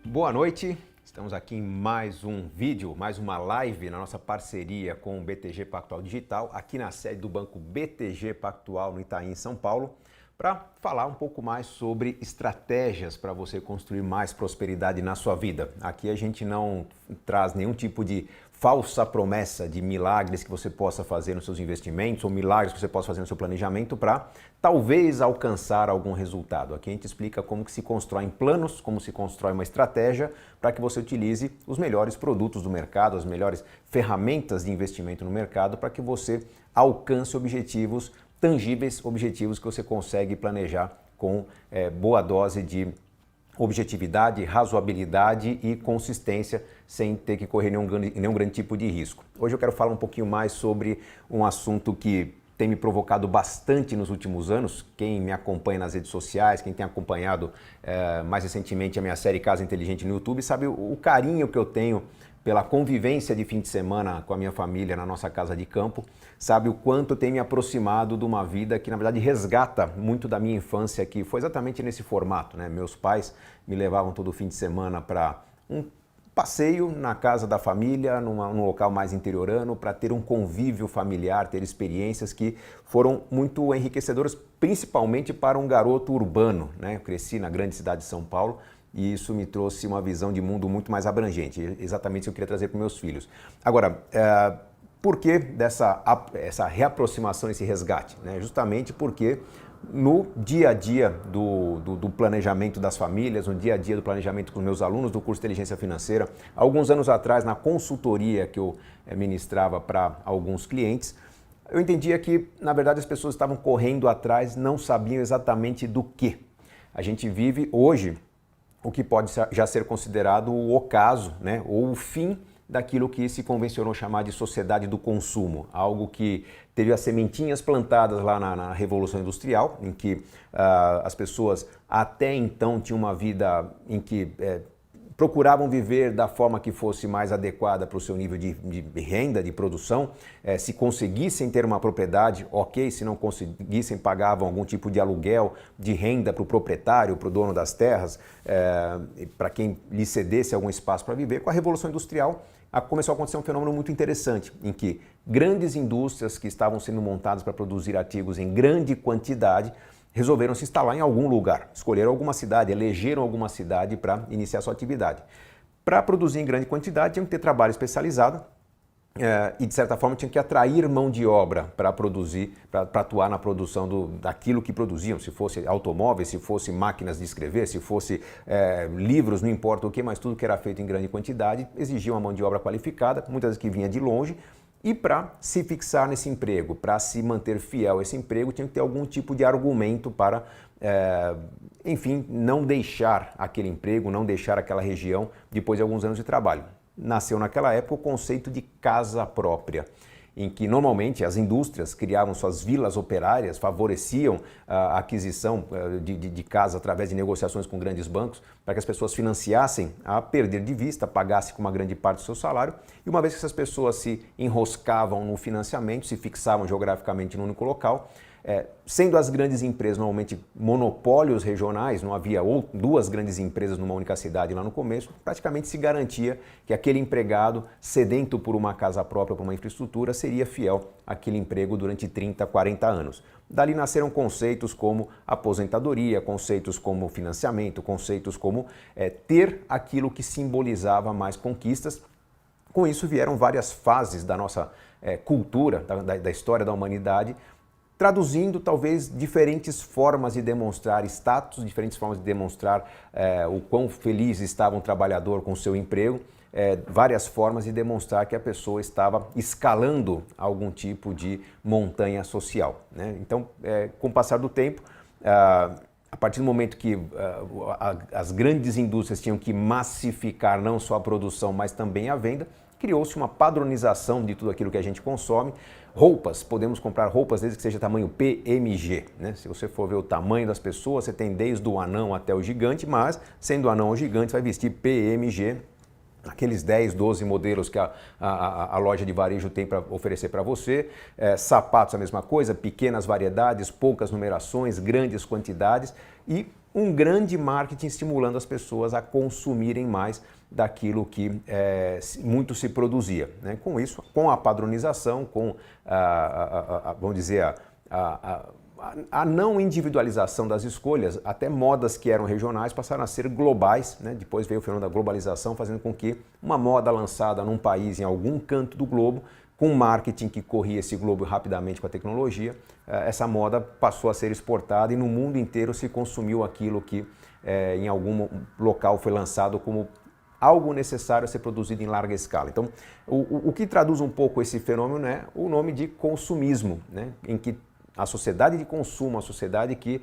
Boa noite, estamos aqui em mais um vídeo, mais uma live na nossa parceria com o BTG Pactual Digital, aqui na sede do Banco BTG Pactual no Itaim, em São Paulo, para falar um pouco mais sobre estratégias para você construir mais prosperidade na sua vida. Aqui a gente não traz nenhum tipo de falsa promessa de milagres que você possa fazer nos seus investimentos ou milagres que você possa fazer no seu planejamento para talvez alcançar algum resultado. Aqui a gente explica como que se constroem planos, como se constrói uma estratégia para que você utilize os melhores produtos do mercado, as melhores ferramentas de investimento no mercado para que você alcance objetivos tangíveis, objetivos que você consegue planejar com boa dose de objetividade, razoabilidade e consistência sem ter que correr nenhum grande tipo de risco. Hoje eu quero falar um pouquinho mais sobre um assunto que tem me provocado bastante nos últimos anos. Quem me acompanha nas redes sociais, quem tem acompanhado mais recentemente a minha série Casa Inteligente no YouTube, sabe o carinho que eu tenho pela convivência de fim de semana com a minha família na nossa casa de campo, sabe o quanto tem me aproximado de uma vida que na verdade resgata muito da minha infância, que foi exatamente nesse formato, né? Meus pais me levavam todo fim de semana para um passeio na casa da família, num local mais interiorano, para ter um convívio familiar, ter experiências que foram muito enriquecedoras, principalmente para um garoto urbano, né? Eu cresci na grande cidade de São Paulo, e isso me trouxe uma visão de mundo muito mais abrangente, exatamente isso que eu queria trazer para os meus filhos. Agora, por que essa reaproximação, esse resgate? Né? Justamente porque no dia a dia do planejamento das famílias, no dia a dia do planejamento com meus alunos do curso de Inteligência Financeira, alguns anos atrás, na consultoria que eu ministrava para alguns clientes, eu entendia que, na verdade, as pessoas estavam correndo atrás, não sabiam exatamente do que. A gente vive hoje o que pode já ser considerado o ocaso, né, ou o fim daquilo que se convencionou chamar de sociedade do consumo, algo que teve as sementinhas plantadas lá na Revolução Industrial, em que as pessoas até então tinham uma vida em que procuravam viver da forma que fosse mais adequada para o seu nível de renda, de produção. Se conseguissem ter uma propriedade, ok. Se não conseguissem, pagavam algum tipo de aluguel, de renda para o proprietário, para o dono das terras, para quem lhe cedesse algum espaço para viver. Com a Revolução Industrial, começou a acontecer um fenômeno muito interessante, em que grandes indústrias que estavam sendo montadas para produzir artigos em grande quantidade resolveram se instalar em algum lugar, escolheram alguma cidade, elegeram alguma cidade para iniciar sua atividade. Para produzir em grande quantidade, tinham que ter trabalho especializado e, de certa forma, tinham que atrair mão de obra para produzir, para atuar na produção daquilo que produziam, se fosse automóveis, se fosse máquinas de escrever, se fosse livros, não importa o que, mas tudo que era feito em grande quantidade exigia uma mão de obra qualificada, muitas vezes que vinha de longe. E para se fixar nesse emprego, para se manter fiel a esse emprego, tinha que ter algum tipo de argumento para, enfim, não deixar aquele emprego, não deixar aquela região depois de alguns anos de trabalho. Nasceu naquela época o conceito de casa própria, em que normalmente as indústrias criavam suas vilas operárias, favoreciam a aquisição de casa através de negociações com grandes bancos, para que as pessoas financiassem a perder de vista, pagassem com uma grande parte do seu salário, e uma vez que essas pessoas se enroscavam no financiamento, se fixavam geograficamente num único local, sendo as grandes empresas normalmente monopólios regionais, não havia duas grandes empresas numa única cidade lá no começo, praticamente se garantia que aquele empregado, sedento por uma casa própria, por uma infraestrutura, seria fiel àquele emprego durante 30, 40 anos. Dali nasceram conceitos como aposentadoria, conceitos como financiamento, conceitos como ter aquilo que simbolizava mais conquistas. Com isso vieram várias fases da nossa cultura, da história da humanidade, traduzindo talvez diferentes formas de demonstrar status, diferentes formas de demonstrar o quão feliz estava um trabalhador com o seu emprego, várias formas de demonstrar que a pessoa estava escalando algum tipo de montanha social, né? Então, com o passar do tempo, a partir do momento que as grandes indústrias tinham que massificar não só a produção, mas também a venda, criou-se uma padronização de tudo aquilo que a gente consome. Roupas, podemos comprar roupas desde que seja tamanho PMG, né? Se você for ver o tamanho das pessoas, você tem desde o anão até o gigante, mas sendo anão ou gigante, você vai vestir PMG, aqueles 10, 12 modelos que a loja de varejo tem para oferecer para você. Sapatos, a mesma coisa, pequenas variedades, poucas numerações, grandes quantidades. E um grande marketing estimulando as pessoas a consumirem mais daquilo que muito se produzia. Né? Com isso, com a padronização, com vamos dizer, a não individualização das escolhas, até modas que eram regionais passaram a ser globais, né? Depois veio o fenômeno da globalização, fazendo com que uma moda lançada num país, em algum canto do globo, com marketing que corria esse globo rapidamente com a tecnologia, essa moda passou a ser exportada e no mundo inteiro se consumiu aquilo que em algum local foi lançado como algo necessário a ser produzido em larga escala. Então, o que traduz um pouco esse fenômeno é o nome de consumismo, né? Em que a sociedade de consumo, a sociedade que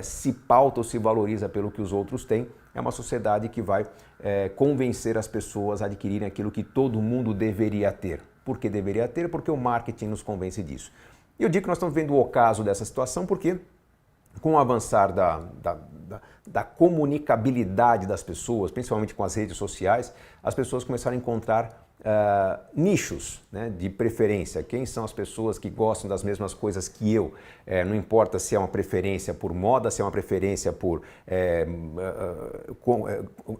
se pauta ou se valoriza pelo que os outros têm, é uma sociedade que vai convencer as pessoas a adquirirem aquilo que todo mundo deveria ter. Por que deveria ter? Porque o marketing nos convence disso. E eu digo que nós estamos vendo o ocaso dessa situação porque, com o avançar da comunicabilidade das pessoas, principalmente com as redes sociais, as pessoas começaram a encontrar nichos, né, de preferência. Quem são as pessoas que gostam das mesmas coisas que eu? Não importa se é uma preferência por moda, se é uma preferência por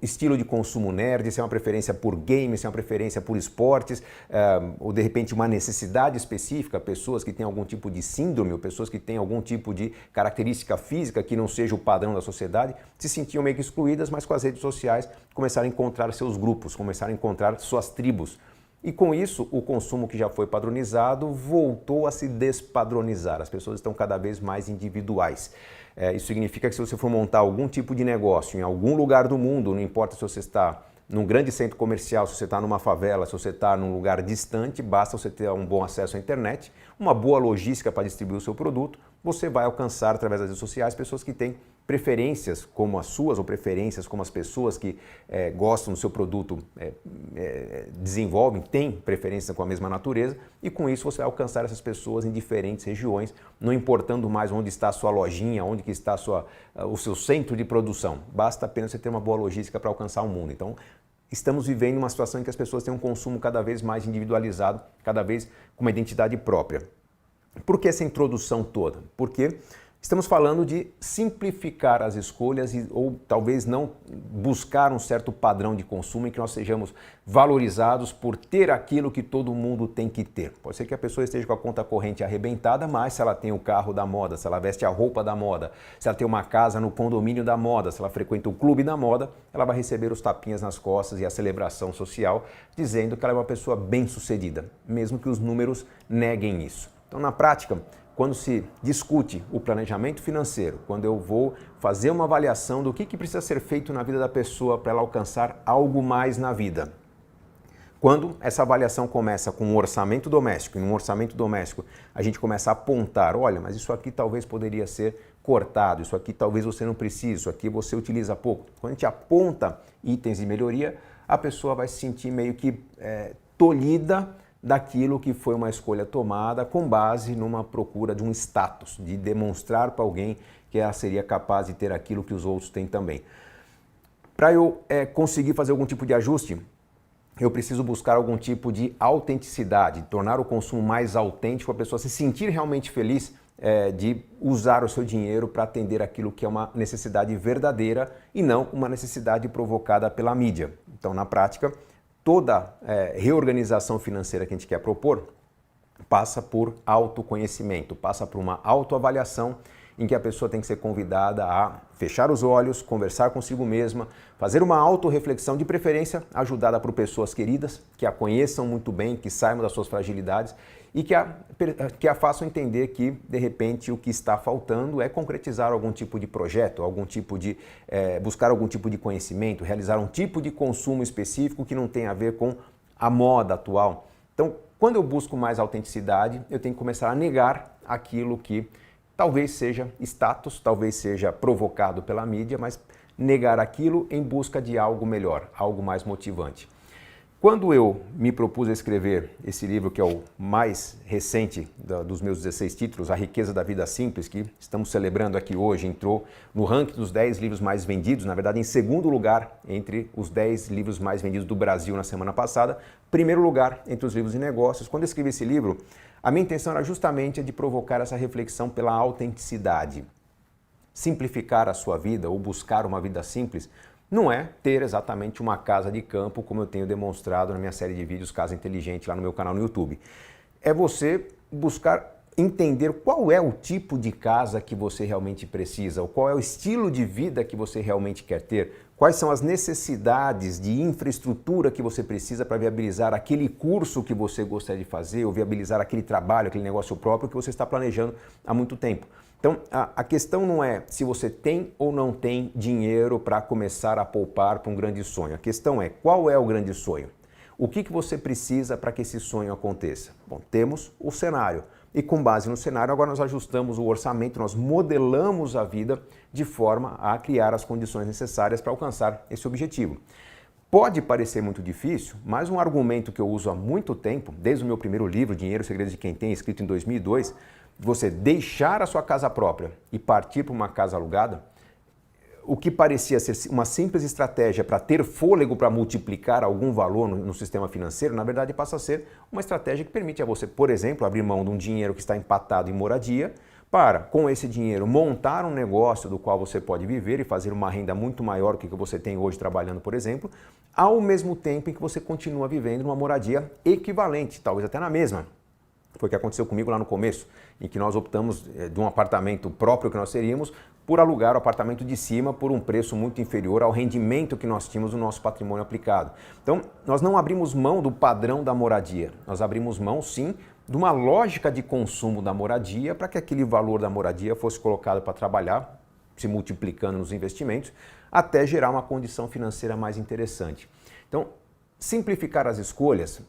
estilo de consumo nerd, se é uma preferência por games, se é uma preferência por esportes, ou de repente uma necessidade específica, pessoas que têm algum tipo de síndrome, ou pessoas que têm algum tipo de característica física que não seja o padrão da sociedade, se sentiam meio que excluídas, mas com as redes sociais começaram a encontrar seus grupos, começaram a encontrar suas tribos. E com isso, o consumo que já foi padronizado voltou a se despadronizar. As pessoas estão cada vez mais individuais. Isso significa que se você for montar algum tipo de negócio em algum lugar do mundo, não importa se você está num grande centro comercial, se você está numa favela, se você está num lugar distante, basta você ter um bom acesso à internet, uma boa logística para distribuir o seu produto, você vai alcançar através das redes sociais pessoas que têm preferências como as suas ou preferências como as pessoas que gostam do seu produto desenvolvem, têm preferência com a mesma natureza e com isso você vai alcançar essas pessoas em diferentes regiões, não importando mais onde está a sua lojinha, onde que está o seu centro de produção. Basta apenas você ter uma boa logística para alcançar o mundo. Então, estamos vivendo uma situação em que as pessoas têm um consumo cada vez mais individualizado, cada vez com uma identidade própria. Por que essa introdução toda? Porque estamos falando de simplificar as escolhas ou talvez não buscar um certo padrão de consumo em que nós sejamos valorizados por ter aquilo que todo mundo tem que ter. Pode ser que a pessoa esteja com a conta corrente arrebentada, mas se ela tem o carro da moda, se ela veste a roupa da moda, se ela tem uma casa no condomínio da moda, se ela frequenta o clube da moda, ela vai receber os tapinhas nas costas e a celebração social dizendo que ela é uma pessoa bem-sucedida, mesmo que os números neguem isso. Então, na prática, quando se discute o planejamento financeiro, quando eu vou fazer uma avaliação do que precisa ser feito na vida da pessoa para ela alcançar algo mais na vida, quando essa avaliação começa com um orçamento doméstico, e num orçamento doméstico a gente começa a apontar, olha, mas isso aqui talvez poderia ser cortado, isso aqui talvez você não precise, isso aqui você utiliza pouco. Quando a gente aponta itens de melhoria, a pessoa vai se sentir meio que tolhida daquilo que foi uma escolha tomada com base numa procura de um status, de demonstrar para alguém que ela seria capaz de ter aquilo que os outros têm também. Para eu conseguir fazer algum tipo de ajuste, eu preciso buscar algum tipo de autenticidade, tornar o consumo mais autêntico, a pessoa se sentir realmente feliz de usar o seu dinheiro para atender aquilo que é uma necessidade verdadeira e não uma necessidade provocada pela mídia. Então, na prática, toda reorganização financeira que a gente quer propor passa por autoconhecimento, passa por uma autoavaliação em que a pessoa tem que ser convidada a fechar os olhos, conversar consigo mesma, fazer uma autorreflexão, de preferência ajudada por pessoas queridas, que a conheçam muito bem, que saibam das suas fragilidades e que a façam entender que, de repente, o que está faltando é concretizar algum tipo de projeto, algum tipo de buscar algum tipo de conhecimento, realizar um tipo de consumo específico que não tem a ver com a moda atual. Então, quando eu busco mais autenticidade, eu tenho que começar a negar aquilo que talvez seja status, talvez seja provocado pela mídia, mas negar aquilo em busca de algo melhor, algo mais motivante. Quando eu me propus a escrever esse livro, que é o mais recente dos meus 16 títulos, A Riqueza da Vida Simples, que estamos celebrando aqui hoje, entrou no ranking dos 10 livros mais vendidos, na verdade em segundo lugar entre os 10 livros mais vendidos do Brasil na semana passada, primeiro lugar entre os livros de negócios. Quando eu escrevi esse livro, a minha intenção era justamente a de provocar essa reflexão pela autenticidade. simplificar a sua vida ou buscar uma vida simples, não é ter exatamente uma casa de campo, como eu tenho demonstrado na minha série de vídeos Casa Inteligente lá no meu canal no YouTube. É você buscar entender qual é o tipo de casa que você realmente precisa, ou qual é o estilo de vida que você realmente quer ter, quais são as necessidades de infraestrutura que você precisa para viabilizar aquele curso que você gostaria de fazer, ou viabilizar aquele trabalho, aquele negócio próprio que você está planejando há muito tempo. Então, a questão não é se você tem ou não tem dinheiro para começar a poupar para um grande sonho. A questão é qual é o grande sonho? O que você precisa para que esse sonho aconteça? Bom, temos o cenário. E com base no cenário, agora nós ajustamos o orçamento, nós modelamos a vida de forma a criar as condições necessárias para alcançar esse objetivo. Pode parecer muito difícil, mas um argumento que eu uso há muito tempo, desde o meu primeiro livro, Dinheiro, Segredos de Quem Tem, escrito em 2002, você deixar a sua casa própria e partir para uma casa alugada, o que parecia ser uma simples estratégia para ter fôlego para multiplicar algum valor no sistema financeiro, na verdade passa a ser uma estratégia que permite a você, por exemplo, abrir mão de um dinheiro que está empatado em moradia para, com esse dinheiro, montar um negócio do qual você pode viver e fazer uma renda muito maior do que você tem hoje trabalhando, por exemplo, ao mesmo tempo em que você continua vivendo numa moradia equivalente, talvez até na mesma. Foi o que aconteceu comigo lá no começo, em que nós optamos de um apartamento próprio que nós teríamos por alugar o apartamento de cima por um preço muito inferior ao rendimento que nós tínhamos no nosso patrimônio aplicado. Então, nós não abrimos mão do padrão da moradia, nós abrimos mão, sim, de uma lógica de consumo da moradia para que aquele valor da moradia fosse colocado para trabalhar, se multiplicando nos investimentos, até gerar uma condição financeira mais interessante. Então, simplificar as escolhas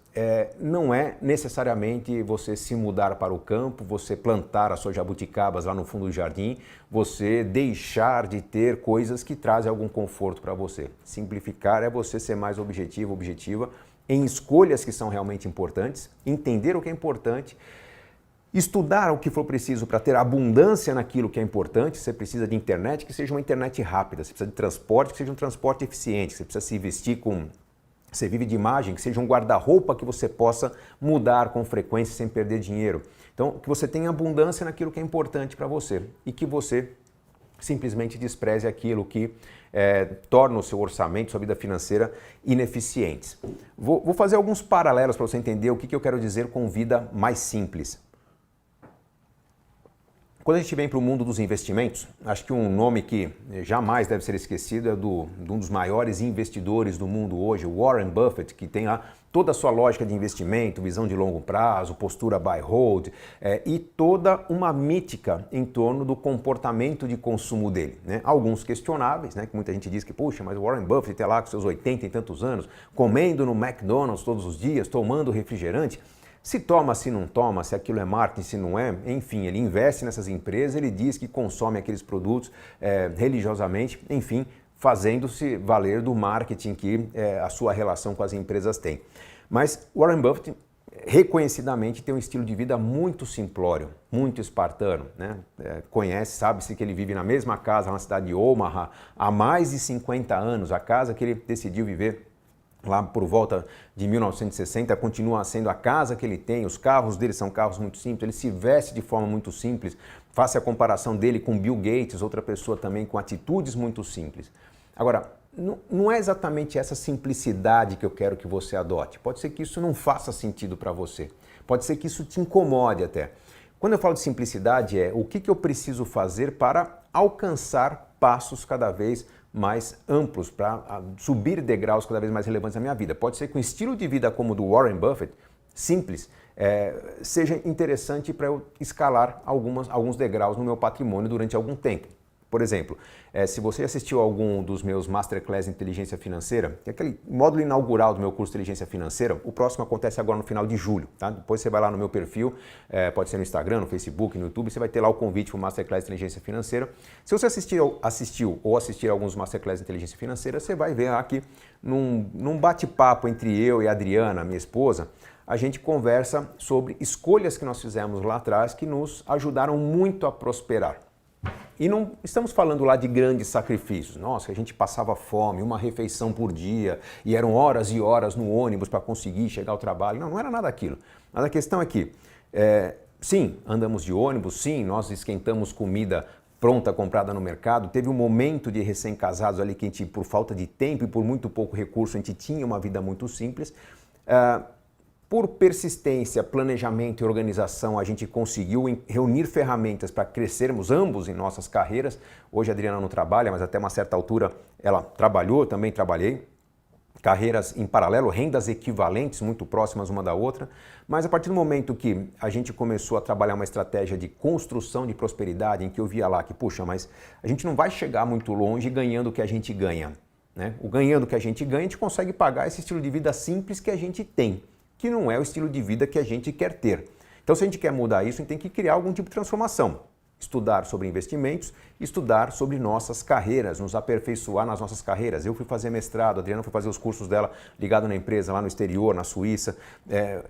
não é necessariamente você se mudar para o campo, você plantar as suas jabuticabas lá no fundo do jardim, você deixar de ter coisas que trazem algum conforto para você. Simplificar é você ser mais objetivo, objetiva em escolhas que são realmente importantes, entender o que é importante, estudar o que for preciso para ter abundância naquilo que é importante. Você precisa de internet, que seja uma internet rápida, você precisa de transporte, que seja um transporte eficiente, você precisa se vestir com... Você vive de imagem, que seja um guarda-roupa que você possa mudar com frequência sem perder dinheiro. Então, que você tenha abundância naquilo que é importante para você e que você simplesmente despreze aquilo que torna o seu orçamento, sua vida financeira ineficientes. Vou fazer alguns paralelos para você entender o que eu quero dizer com vida mais simples. Quando a gente vem para o mundo dos investimentos, acho que um nome que jamais deve ser esquecido é de um dos maiores investidores do mundo hoje, o Warren Buffett, que tem lá toda a sua lógica de investimento, visão de longo prazo, postura buy hold e toda uma mítica em torno do comportamento de consumo dele, né? Alguns questionáveis, né? Que muita gente diz que, puxa, mas o Warren Buffett está lá com seus 80 e tantos anos, comendo no McDonald's todos os dias, tomando refrigerante. Se toma, se não toma, se aquilo é marketing, se não é, enfim, ele investe nessas empresas, ele diz que consome aqueles produtos religiosamente, enfim, fazendo-se valer do marketing que a sua relação com as empresas tem. Mas Warren Buffett reconhecidamente tem um estilo de vida muito simplório, muito espartano, né? Sabe-se que ele vive na mesma casa na cidade de Omaha há mais de 50 anos, a casa que ele decidiu viver lá por volta de 1960, continua sendo a casa que ele tem, os carros dele são carros muito simples, ele se veste de forma muito simples, faça a comparação dele com Bill Gates, outra pessoa também com atitudes muito simples. Agora, não é exatamente essa simplicidade que eu quero que você adote, pode ser que isso não faça sentido para você, pode ser que isso te incomode até. Quando eu falo de simplicidade o que eu preciso fazer para alcançar passos cada vez mais amplos, para subir degraus cada vez mais relevantes na minha vida. Pode ser que um estilo de vida como o do Warren Buffett, simples, seja interessante para eu escalar alguns degraus no meu patrimônio durante algum tempo. Por exemplo, se você assistiu a algum dos meus Masterclass de Inteligência Financeira, que é aquele módulo inaugural do meu curso de Inteligência Financeira, o próximo acontece agora no final de julho, tá? Depois você vai lá no meu perfil, pode ser no Instagram, no Facebook, no YouTube, você vai ter lá o convite para o Masterclass de Inteligência Financeira. Se você assistiu ou assistir a alguns Masterclass de Inteligência Financeira, você vai ver aqui num bate-papo entre eu e a Adriana, minha esposa, a gente conversa sobre escolhas que nós fizemos lá atrás que nos ajudaram muito a prosperar. E não estamos falando lá de grandes sacrifícios. Nossa, a gente passava fome, uma refeição por dia, e eram horas e horas no ônibus para conseguir chegar ao trabalho. Não era nada daquilo. Mas a questão é que, sim, andamos de ônibus, sim, nós esquentamos comida pronta, comprada no mercado. Teve um momento de recém-casados ali que a gente, por falta de tempo e por muito pouco recurso, a gente tinha uma vida muito simples. Por persistência, planejamento e organização, a gente conseguiu reunir ferramentas para crescermos ambos em nossas carreiras. Hoje a Adriana não trabalha, mas até uma certa altura ela trabalhou, eu também trabalhei. Carreiras em paralelo, rendas equivalentes, muito próximas uma da outra. Mas a partir do momento que a gente começou a trabalhar uma estratégia de construção de prosperidade, em que eu via lá que, puxa, mas a gente não vai chegar muito longe ganhando o que a gente ganha, né? O ganhando o que a gente ganha, a gente consegue pagar esse estilo de vida simples que a gente tem, que não é o estilo de vida que a gente quer ter. Então, se a gente quer mudar isso, a gente tem que criar algum tipo de transformação. Estudar sobre investimentos, estudar sobre nossas carreiras, nos aperfeiçoar nas nossas carreiras. Eu fui fazer mestrado, a Adriana foi fazer os cursos dela ligado na empresa, lá no exterior, na Suíça.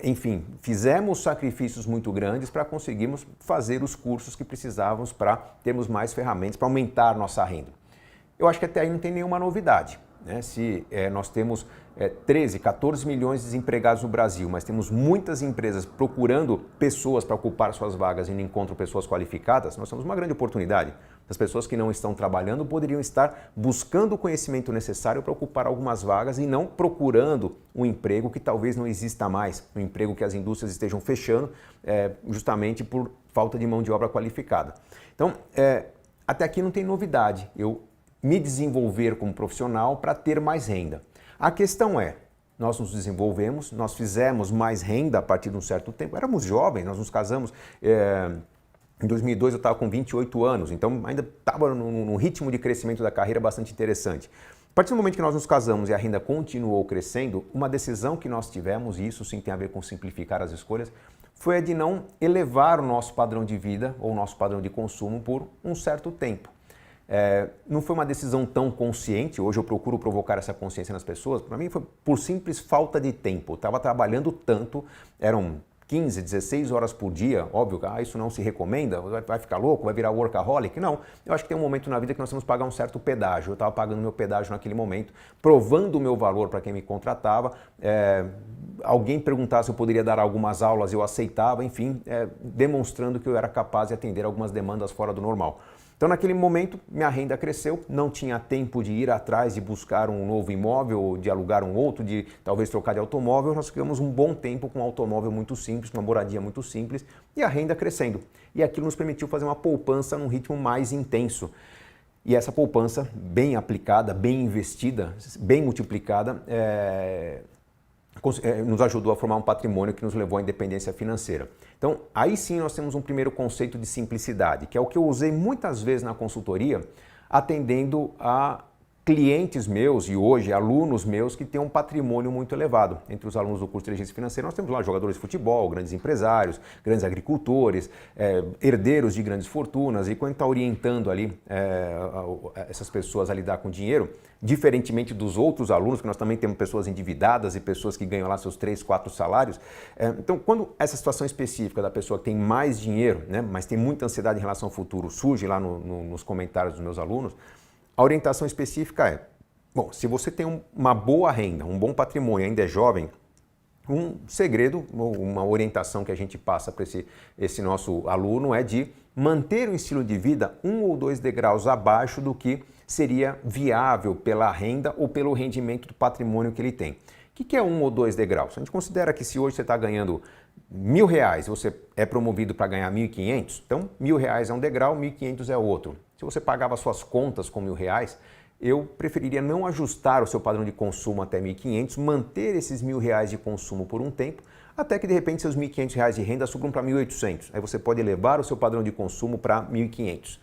Enfim, fizemos sacrifícios muito grandes para conseguirmos fazer os cursos que precisávamos para termos mais ferramentas, para aumentar nossa renda. Eu acho que até aí não tem nenhuma novidade, né? Se nós temos 13, 14 milhões de desempregados no Brasil, mas temos muitas empresas procurando pessoas para ocupar suas vagas e não encontram pessoas qualificadas, nós temos uma grande oportunidade. As pessoas que não estão trabalhando poderiam estar buscando o conhecimento necessário para ocupar algumas vagas e não procurando um emprego que talvez não exista mais, um emprego que as indústrias estejam fechando justamente por falta de mão de obra qualificada. Então, até aqui não tem novidade. Eu me desenvolver como profissional para ter mais renda. A questão é, nós nos desenvolvemos, nós fizemos mais renda a partir de um certo tempo, éramos jovens, nós nos casamos, em 2002 eu estava com 28 anos, então ainda estava num ritmo de crescimento da carreira bastante interessante. A partir do momento que nós nos casamos e a renda continuou crescendo, uma decisão que nós tivemos, e isso sim tem a ver com simplificar as escolhas, foi a de não elevar o nosso padrão de vida ou o nosso padrão de consumo por um certo tempo. Não foi uma decisão tão consciente, hoje eu procuro provocar essa consciência nas pessoas, para mim foi por simples falta de tempo. Eu estava trabalhando tanto, eram 15, 16 horas por dia, óbvio, isso não se recomenda, vai ficar louco, vai virar workaholic? Não, eu acho que tem um momento na vida que nós temos que pagar um certo pedágio. Eu estava pagando meu pedágio naquele momento, provando o meu valor para quem me contratava, alguém perguntasse se eu poderia dar algumas aulas, eu aceitava, enfim, demonstrando que eu era capaz de atender algumas demandas fora do normal. Então, naquele momento, minha renda cresceu, não tinha tempo de ir atrás de buscar um novo imóvel, de alugar um outro, de talvez trocar de automóvel. Nós ficamos um bom tempo com um automóvel muito simples, uma moradia muito simples e a renda crescendo. E aquilo nos permitiu fazer uma poupança num ritmo mais intenso. E essa poupança, bem aplicada, bem investida, bem multiplicada, nos ajudou a formar um patrimônio que nos levou à independência financeira. Então, aí sim nós temos um primeiro conceito de simplicidade, que é o que eu usei muitas vezes na consultoria, atendendo a clientes meus e hoje alunos meus que têm um patrimônio muito elevado. Entre os alunos do curso de Inteligência Financeira, nós temos lá jogadores de futebol, grandes empresários, grandes agricultores, herdeiros de grandes fortunas, e quando está orientando ali essas pessoas a lidar com dinheiro, diferentemente dos outros alunos, que nós também temos pessoas endividadas e pessoas que ganham lá seus 3, 4 salários. Então, quando essa situação específica da pessoa que tem mais dinheiro, né, mas tem muita ansiedade em relação ao futuro, surge lá nos comentários dos meus alunos, a orientação específica é, bom, se você tem uma boa renda, um bom patrimônio, ainda é jovem, um segredo, uma orientação que a gente passa para esse nosso aluno é de manter o estilo de vida 1 ou 2 degraus abaixo do que seria viável pela renda ou pelo rendimento do patrimônio que ele tem. O que é 1 ou 2 degraus? A gente considera que se hoje você está ganhando R$1.000 e você é promovido para ganhar 1.500, então R$1.000 é um degrau, 1.500 é outro. Se você pagava suas contas com R$1.000, eu preferiria não ajustar o seu padrão de consumo até 1.500, manter esses R$1.000 de consumo por um tempo, até que de repente seus R$1.500 de renda subam para 1.800. Aí você pode elevar o seu padrão de consumo para 1.500.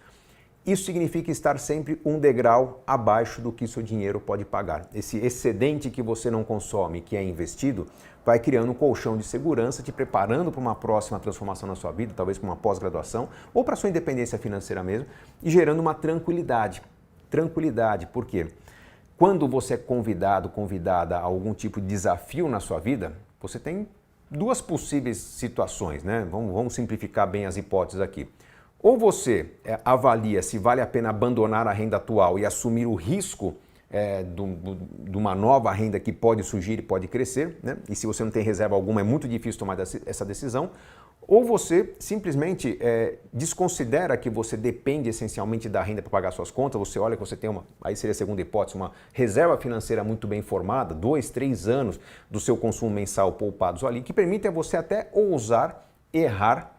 Isso significa estar sempre um degrau abaixo do que seu dinheiro pode pagar. Esse excedente que você não consome, que é investido, vai criando um colchão de segurança, te preparando para uma próxima transformação na sua vida, talvez para uma pós-graduação ou para a sua independência financeira mesmo, e gerando uma tranquilidade. Tranquilidade, por quê? Quando você é convidada a algum tipo de desafio na sua vida, você tem 2 possíveis situações, né? Vamos simplificar bem as hipóteses aqui. Ou você avalia se vale a pena abandonar a renda atual e assumir o risco de uma nova renda que pode surgir e pode crescer, né? E se você não tem reserva alguma, é muito difícil tomar essa decisão. ou você simplesmente desconsidera que você depende essencialmente da renda para pagar suas contas, você olha que você tem aí seria a segunda hipótese, uma reserva financeira muito bem formada, 2, 3 anos do seu consumo mensal poupados ali, que permitem a você até ousar errar.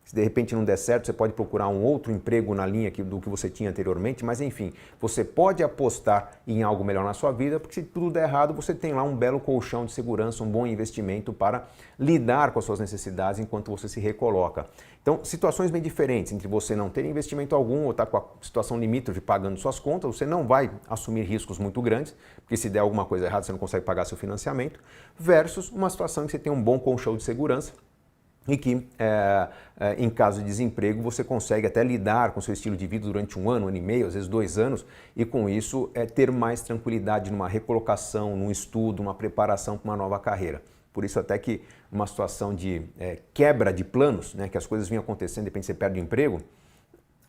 Se de repente não der certo, você pode procurar um outro emprego na linha do que você tinha anteriormente, mas enfim, você pode apostar em algo melhor na sua vida, porque se tudo der errado, você tem lá um belo colchão de segurança, um bom investimento para lidar com as suas necessidades enquanto você se recoloca. Então, situações bem diferentes, entre você não ter investimento algum ou estar com a situação limítrofe pagando suas contas, você não vai assumir riscos muito grandes, porque se der alguma coisa errada, você não consegue pagar seu financiamento, versus uma situação em que você tem um bom colchão de segurança, e que, em caso de desemprego, você consegue até lidar com seu estilo de vida durante 1 ano, 1 ano e meio, às vezes 2 anos, e com isso ter mais tranquilidade numa recolocação, num estudo, uma preparação para uma nova carreira. Por isso até que numa situação de quebra de planos, né, que as coisas vinham acontecendo, de repente você perde o emprego,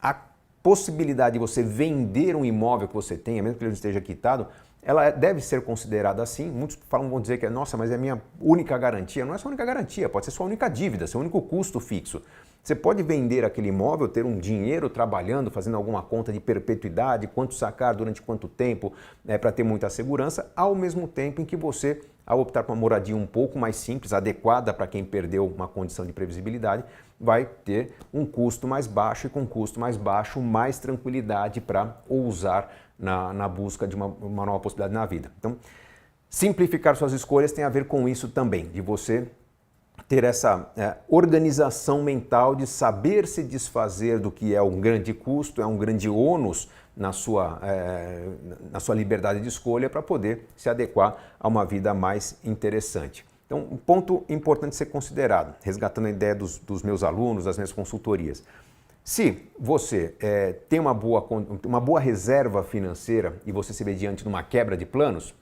a possibilidade de você vender um imóvel que você tenha, mesmo que ele não esteja quitado, ela deve ser considerada assim. Muitos vão dizer que nossa, mas é a minha única garantia. Não é sua única garantia, pode ser sua única dívida, seu único custo fixo. Você pode vender aquele imóvel, ter um dinheiro trabalhando, fazendo alguma conta de perpetuidade, quanto sacar durante quanto tempo, para ter muita segurança, ao mesmo tempo em que você, ao optar por uma moradia um pouco mais simples, adequada para quem perdeu uma condição de previsibilidade, vai ter um custo mais baixo e com custo mais baixo, mais tranquilidade para ousar na busca de uma nova possibilidade na vida. Então, simplificar suas escolhas tem a ver com isso também, de você ter essa organização mental de saber se desfazer do que é um grande custo, é um grande ônus na sua liberdade de escolha para poder se adequar a uma vida mais interessante. Então, um ponto importante a ser considerado, resgatando a ideia dos meus alunos, das minhas consultorias. Se você tem uma boa reserva financeira e você se vê diante de uma quebra de planos,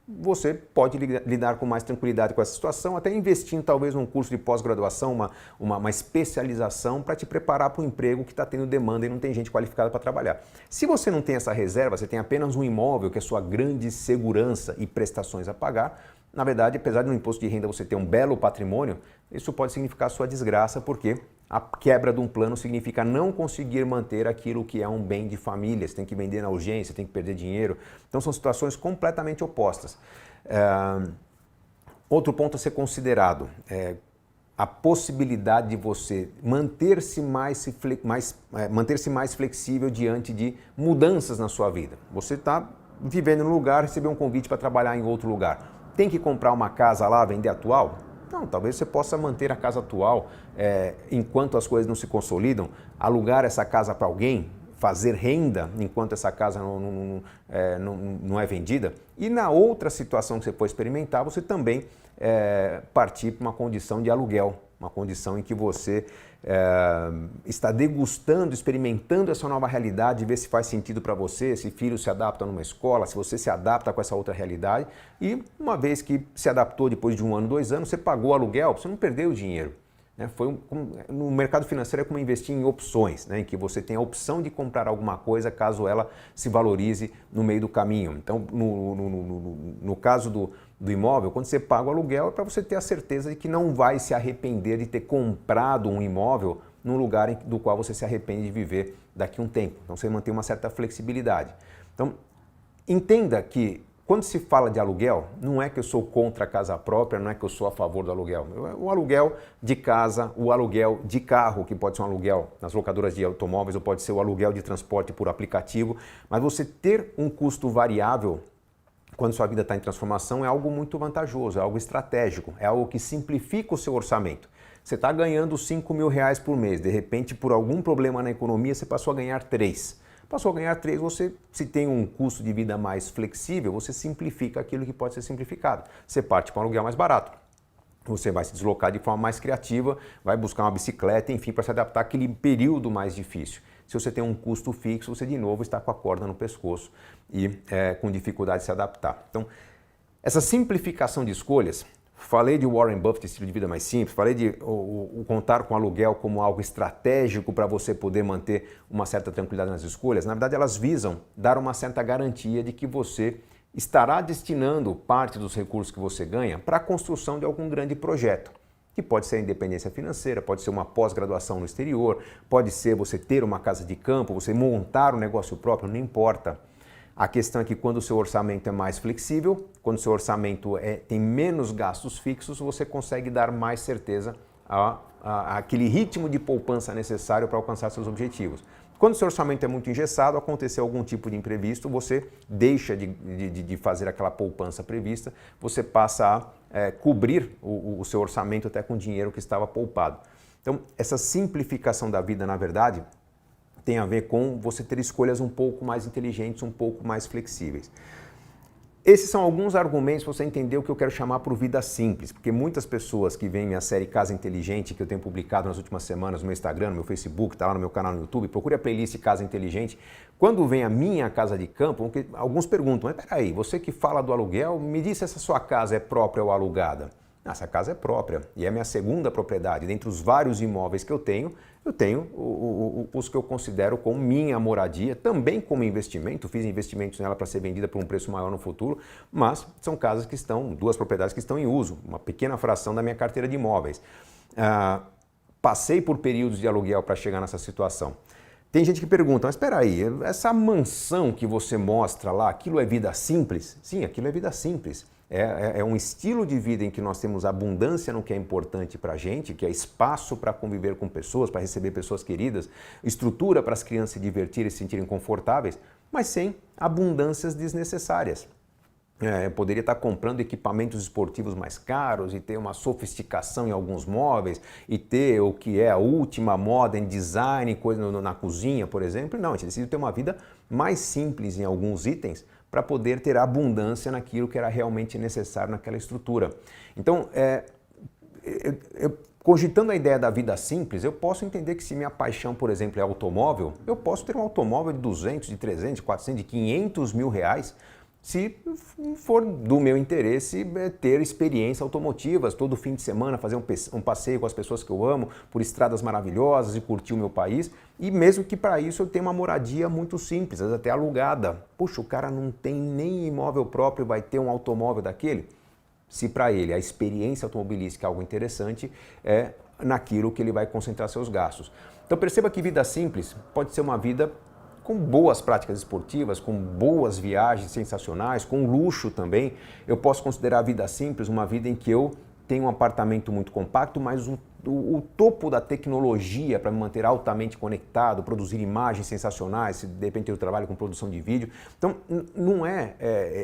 você pode lidar com mais tranquilidade com essa situação, até investindo talvez num curso de pós-graduação, uma especialização para te preparar para um emprego que está tendo demanda e não tem gente qualificada para trabalhar. Se você não tem essa reserva, você tem apenas um imóvel que é sua grande segurança e prestações a pagar, na verdade, apesar de no imposto de renda você ter um belo patrimônio, isso pode significar sua desgraça, porque a quebra de um plano significa não conseguir manter aquilo que é um bem de família. Você tem que vender na urgência, tem que perder dinheiro. Então são situações completamente opostas. Outro ponto a ser considerado é a possibilidade de você manter-se mais flexível diante de mudanças na sua vida. Você está vivendo num lugar, recebeu um convite para trabalhar em outro lugar. Tem que comprar uma casa lá, vender a atual? Não, talvez você possa manter a casa atual enquanto as coisas não se consolidam, alugar essa casa para alguém, fazer renda enquanto essa casa não é vendida. E na outra situação que você for experimentar, você também partir para uma condição de aluguel, uma condição em que você está degustando, experimentando essa nova realidade, ver se faz sentido para você, se filho se adapta numa escola, se você se adapta com essa outra realidade. E uma vez que se adaptou depois de 1 ano, 2 anos, você pagou aluguel, você não perdeu o dinheiro. Né? No mercado financeiro é como investir em opções, né? Em que você tem a opção de comprar alguma coisa caso ela se valorize no meio do caminho. Então, no caso do imóvel, quando você paga o aluguel, é para você ter a certeza de que não vai se arrepender de ter comprado um imóvel num lugar do qual você se arrepende de viver daqui a um tempo. Então, você mantém uma certa flexibilidade. Então, entenda que quando se fala de aluguel, não é que eu sou contra a casa própria, não é que eu sou a favor do aluguel. O aluguel de casa, o aluguel de carro, que pode ser um aluguel nas locadoras de automóveis, ou pode ser o aluguel de transporte por aplicativo, mas você ter um custo variável quando sua vida está em transformação é algo muito vantajoso, é algo estratégico, é algo que simplifica o seu orçamento. Você está ganhando 5 mil reais por mês, de repente por algum problema na economia você passou a ganhar 3. Passou a ganhar 3, você, se tem um custo de vida mais flexível, você simplifica aquilo que pode ser simplificado. Você parte para um aluguel mais barato. Você vai se deslocar de forma mais criativa, vai buscar uma bicicleta, enfim, para se adaptar àquele período mais difícil. Se você tem um custo fixo, você de novo está com a corda no pescoço e com dificuldade de se adaptar. Então, essa simplificação de escolhas, falei de Warren Buffett, estilo de vida mais simples, falei de contar com aluguel como algo estratégico para você poder manter uma certa tranquilidade nas escolhas. Na verdade, elas visam dar uma certa garantia de que você estará destinando parte dos recursos que você ganha para a construção de algum grande projeto. que pode ser a independência financeira, pode ser uma pós-graduação no exterior, pode ser você ter uma casa de campo, você montar um negócio próprio, não importa. A questão é que quando o seu orçamento é mais flexível, quando o seu orçamento tem menos gastos fixos, você consegue dar mais certeza àquele ritmo de poupança necessário para alcançar seus objetivos. Quando o seu orçamento é muito engessado, aconteceu algum tipo de imprevisto, você deixa de fazer aquela poupança prevista, você passa a cobrir o seu orçamento até com dinheiro que estava poupado. Então, essa simplificação da vida, na verdade, tem a ver com você ter escolhas um pouco mais inteligentes, um pouco mais flexíveis. Esses são alguns argumentos para você entender o que eu quero chamar por vida simples, porque muitas pessoas que veem minha série Casa Inteligente, que eu tenho publicado nas últimas semanas no meu Instagram, no meu Facebook, está lá no meu canal no YouTube, procure a playlist Casa Inteligente. Quando vem a minha casa de campo, alguns perguntam, mas peraí, você que fala do aluguel, me diz se essa sua casa é própria ou alugada. Essa casa é própria e é minha segunda propriedade. Dentre os vários imóveis que eu tenho os que eu considero como minha moradia, também como investimento. Fiz investimentos nela para ser vendida por um preço maior no futuro, mas são casas que estão, duas propriedades que estão em uso, uma pequena fração da minha carteira de imóveis. Passei por períodos de aluguel para chegar nessa situação. Tem gente que pergunta, mas espera aí, essa mansão que você mostra lá, aquilo é vida simples? Sim, aquilo é vida simples. É um estilo de vida em que nós temos abundância no que é importante para a gente, que é espaço para conviver com pessoas, para receber pessoas queridas, estrutura para as crianças se divertirem e se sentirem confortáveis, mas sem abundâncias desnecessárias. Eu poderia estar comprando equipamentos esportivos mais caros e ter uma sofisticação em alguns móveis e ter o que é a última moda em design, coisa na cozinha, por exemplo. Não, a gente decide ter uma vida mais simples em alguns itens para poder ter abundância naquilo que era realmente necessário naquela estrutura. Então, cogitando a ideia da vida simples, eu posso entender que se minha paixão, por exemplo, é automóvel, eu posso ter um automóvel de 200, de 300, de 400, de 500 mil reais, se for do meu interesse ter experiências automotivas, todo fim de semana fazer um passeio com as pessoas que eu amo, por estradas maravilhosas e curtir o meu país, e mesmo que para isso eu tenha uma moradia muito simples, às vezes até alugada. Puxa, o cara não tem nem imóvel próprio, vai ter um automóvel daquele? Se para ele a experiência automobilística é algo interessante, é naquilo que ele vai concentrar seus gastos. Então perceba que vida simples pode ser uma vida com boas práticas esportivas, com boas viagens sensacionais, com luxo também. Eu posso considerar a vida simples uma vida em que eu tenho um apartamento muito compacto, mas o topo da tecnologia para me manter altamente conectado, produzir imagens sensacionais, se de repente eu trabalho com produção de vídeo. Então, não é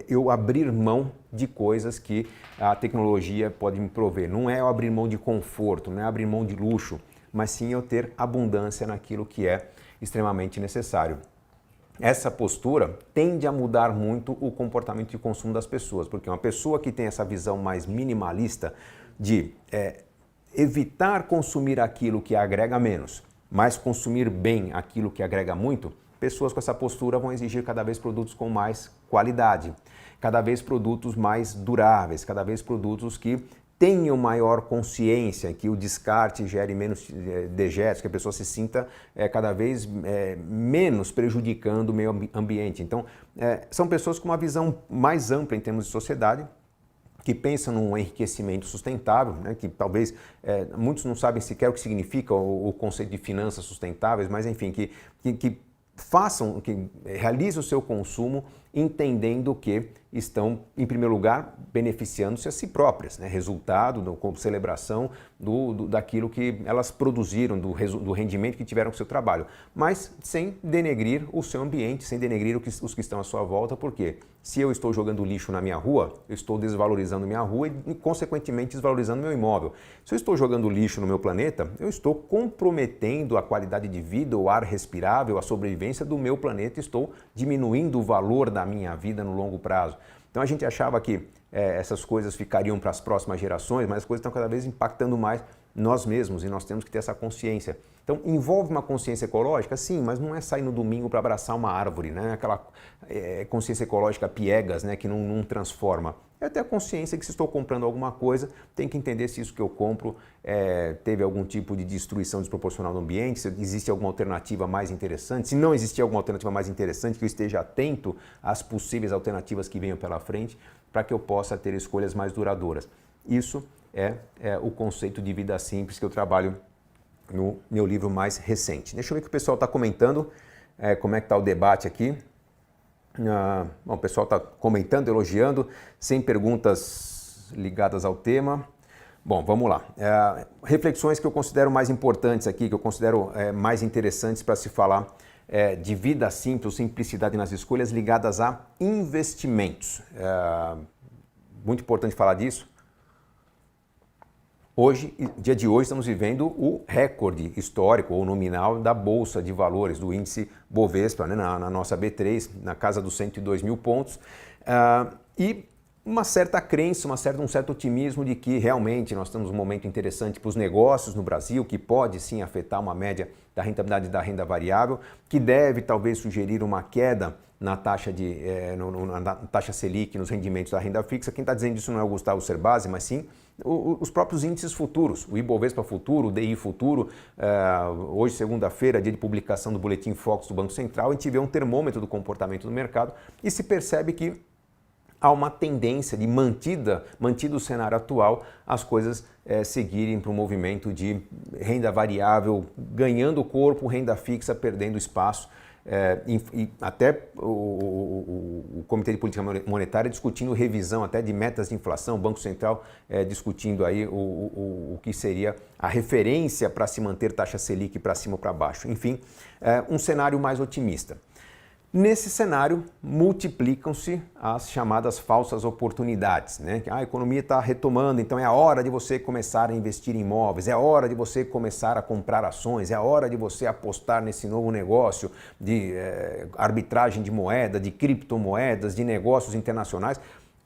eu abrir mão de coisas que a tecnologia pode me prover, não é eu abrir mão de conforto, não é abrir mão de luxo, mas sim eu ter abundância naquilo que é extremamente necessário. Essa postura tende a mudar muito o comportamento de consumo das pessoas, porque uma pessoa que tem essa visão mais minimalista de evitar consumir aquilo que agrega menos, mas consumir bem aquilo que agrega muito, pessoas com essa postura vão exigir cada vez produtos com mais qualidade, cada vez produtos mais duráveis, cada vez produtos que tenham maior consciência, que o descarte gere menos dejetos, que a pessoa se sinta cada vez menos prejudicando o meio ambiente. Então, são pessoas com uma visão mais ampla em termos de sociedade, que pensam num enriquecimento sustentável, né, que talvez muitos não sabem sequer o que significa o conceito de finanças sustentáveis, mas enfim, que realizem o seu consumo entendendo que estão, em primeiro lugar, beneficiando-se a si próprias, né? Resultado, celebração daquilo que elas produziram, do rendimento que tiveram com o seu trabalho, mas sem denegrir o seu ambiente, sem denegrir os que estão à sua volta, porque se eu estou jogando lixo na minha rua, eu estou desvalorizando minha rua e, consequentemente, desvalorizando meu imóvel. Se eu estou jogando lixo no meu planeta, eu estou comprometendo a qualidade de vida, o ar respirável, a sobrevivência do meu planeta, estou diminuindo o valor da minha vida no longo prazo. Então a gente achava que essas coisas ficariam para as próximas gerações, mas as coisas estão cada vez impactando mais nós mesmos e nós temos que ter essa consciência. Então envolve uma consciência ecológica? Sim, mas não é sair no domingo para abraçar uma árvore, né? Aquela consciência ecológica piegas, né? Que não transforma. É ter a consciência que se estou comprando alguma coisa, tem que entender se isso que eu compro teve algum tipo de destruição desproporcional no ambiente, se existe alguma alternativa mais interessante, se não existir alguma alternativa mais interessante, que eu esteja atento às possíveis alternativas que venham pela frente, para que eu possa ter escolhas mais duradouras. Isso é o conceito de vida simples que eu trabalho no meu livro mais recente. Deixa eu ver o que o pessoal está comentando, como é que está o debate aqui. Bom, o pessoal está comentando, elogiando, sem perguntas ligadas ao tema. Bom, vamos lá. Reflexões que eu considero mais importantes aqui, que eu considero mais interessantes para se falar de vida simples, simplicidade nas escolhas ligadas a investimentos. Muito importante falar disso. Hoje, dia de hoje, estamos vivendo o recorde histórico ou nominal da Bolsa de Valores, do índice Bovespa, né, na nossa B3, na casa dos 102 mil pontos. E uma certa crença, um certo otimismo de que realmente nós temos um momento interessante para os negócios no Brasil, que pode sim afetar uma média da rentabilidade da renda variável, que deve talvez sugerir uma queda na taxa na taxa Selic, nos rendimentos da renda fixa. Quem está dizendo isso não é o Gustavo Cerbasi, mas sim os próprios índices futuros, o Ibovespa Futuro, o DI Futuro. Hoje, segunda-feira, dia de publicação do Boletim Focus do Banco Central, a gente vê um termômetro do comportamento do mercado e se percebe que há uma tendência de mantido o cenário atual, as coisas seguirem para um movimento de renda variável ganhando corpo, renda fixa perdendo espaço. E até o Comitê de Política Monetária discutindo revisão até de metas de inflação, o Banco Central discutindo aí o que seria a referência para se manter taxa Selic para cima ou para baixo. Enfim, um cenário mais otimista. Nesse cenário, multiplicam-se as chamadas falsas oportunidades, né? A economia está retomando, então é a hora de você começar a investir em imóveis, é a hora de você começar a comprar ações, é a hora de você apostar nesse novo negócio de arbitragem de moeda, de criptomoedas, de negócios internacionais.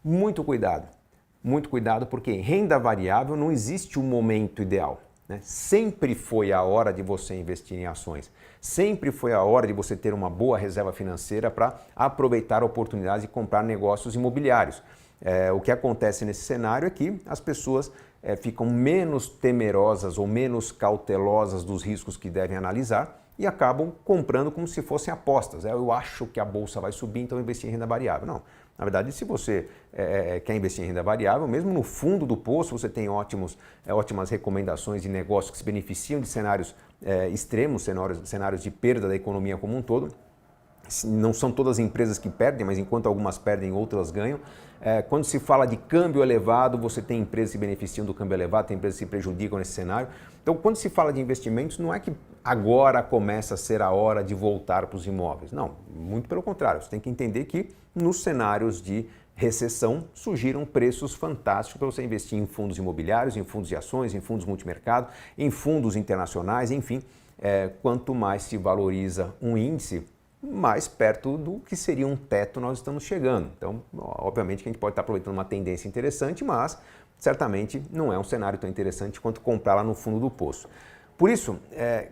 Muito cuidado, porque em renda variável não existe um momento ideal. Sempre foi a hora de você investir em ações, sempre foi a hora de você ter uma boa reserva financeira para aproveitar oportunidades e comprar negócios imobiliários. O que acontece nesse cenário é que as pessoas ficam menos temerosas ou menos cautelosas dos riscos que devem analisar e acabam comprando como se fossem apostas. Eu acho que a bolsa vai subir, então eu investi em renda variável. Não. Na verdade, se você quer investir em renda variável, mesmo no fundo do poço você tem ótimas recomendações de negócios que se beneficiam de cenários extremos, cenários de perda da economia como um todo. Não são todas as empresas que perdem, mas enquanto algumas perdem, outras ganham. Quando se fala de câmbio elevado, você tem empresas que se beneficiam do câmbio elevado, tem empresas que se prejudicam nesse cenário. Então, quando se fala de investimentos, não é que agora começa a ser a hora de voltar para os imóveis. Não, muito pelo contrário. Você tem que entender que nos cenários de recessão surgiram preços fantásticos para você investir em fundos imobiliários, em fundos de ações, em fundos multimercado, em fundos internacionais, enfim. Quanto mais se valoriza um índice, mais perto do que seria um teto nós estamos chegando. Então, obviamente que a gente pode estar aproveitando uma tendência interessante, mas certamente não é um cenário tão interessante quanto comprar lá no fundo do poço. Por isso,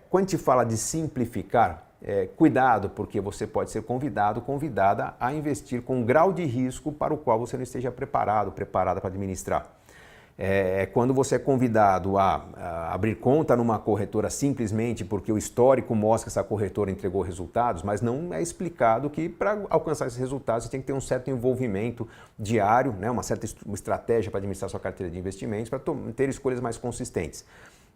quando a gente fala de simplificar, cuidado, porque você pode ser convidada a investir com um grau de risco para o qual você não esteja preparada para administrar. Quando você é convidado a abrir conta numa corretora simplesmente porque o histórico mostra que essa corretora entregou resultados, mas não é explicado que para alcançar esses resultados você tem que ter um certo envolvimento diário, né, uma certa estratégia para administrar sua carteira de investimentos, para ter escolhas mais consistentes.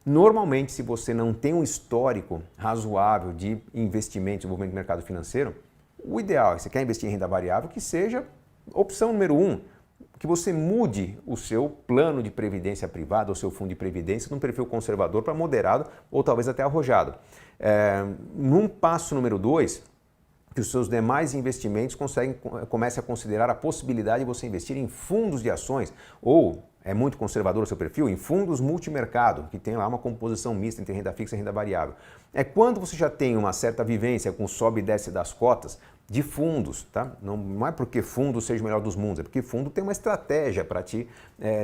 Normalmente, se você não tem um histórico razoável de investimento, desenvolvimento do mercado financeiro, o ideal é, se você quer investir em renda variável, que seja opção número 1, que você mude o seu plano de previdência privada, o seu fundo de previdência, de um perfil conservador para moderado ou talvez até arrojado. Num passo número 2, que os seus demais investimentos comecem a considerar a possibilidade de você investir em fundos de ações ou, é muito conservador o seu perfil, em fundos multimercado, que tem lá uma composição mista entre renda fixa e renda variável. Quando você já tem uma certa vivência com sobe e desce das cotas de fundos, tá? Não é porque fundo seja o melhor dos mundos, é porque fundo tem uma estratégia para te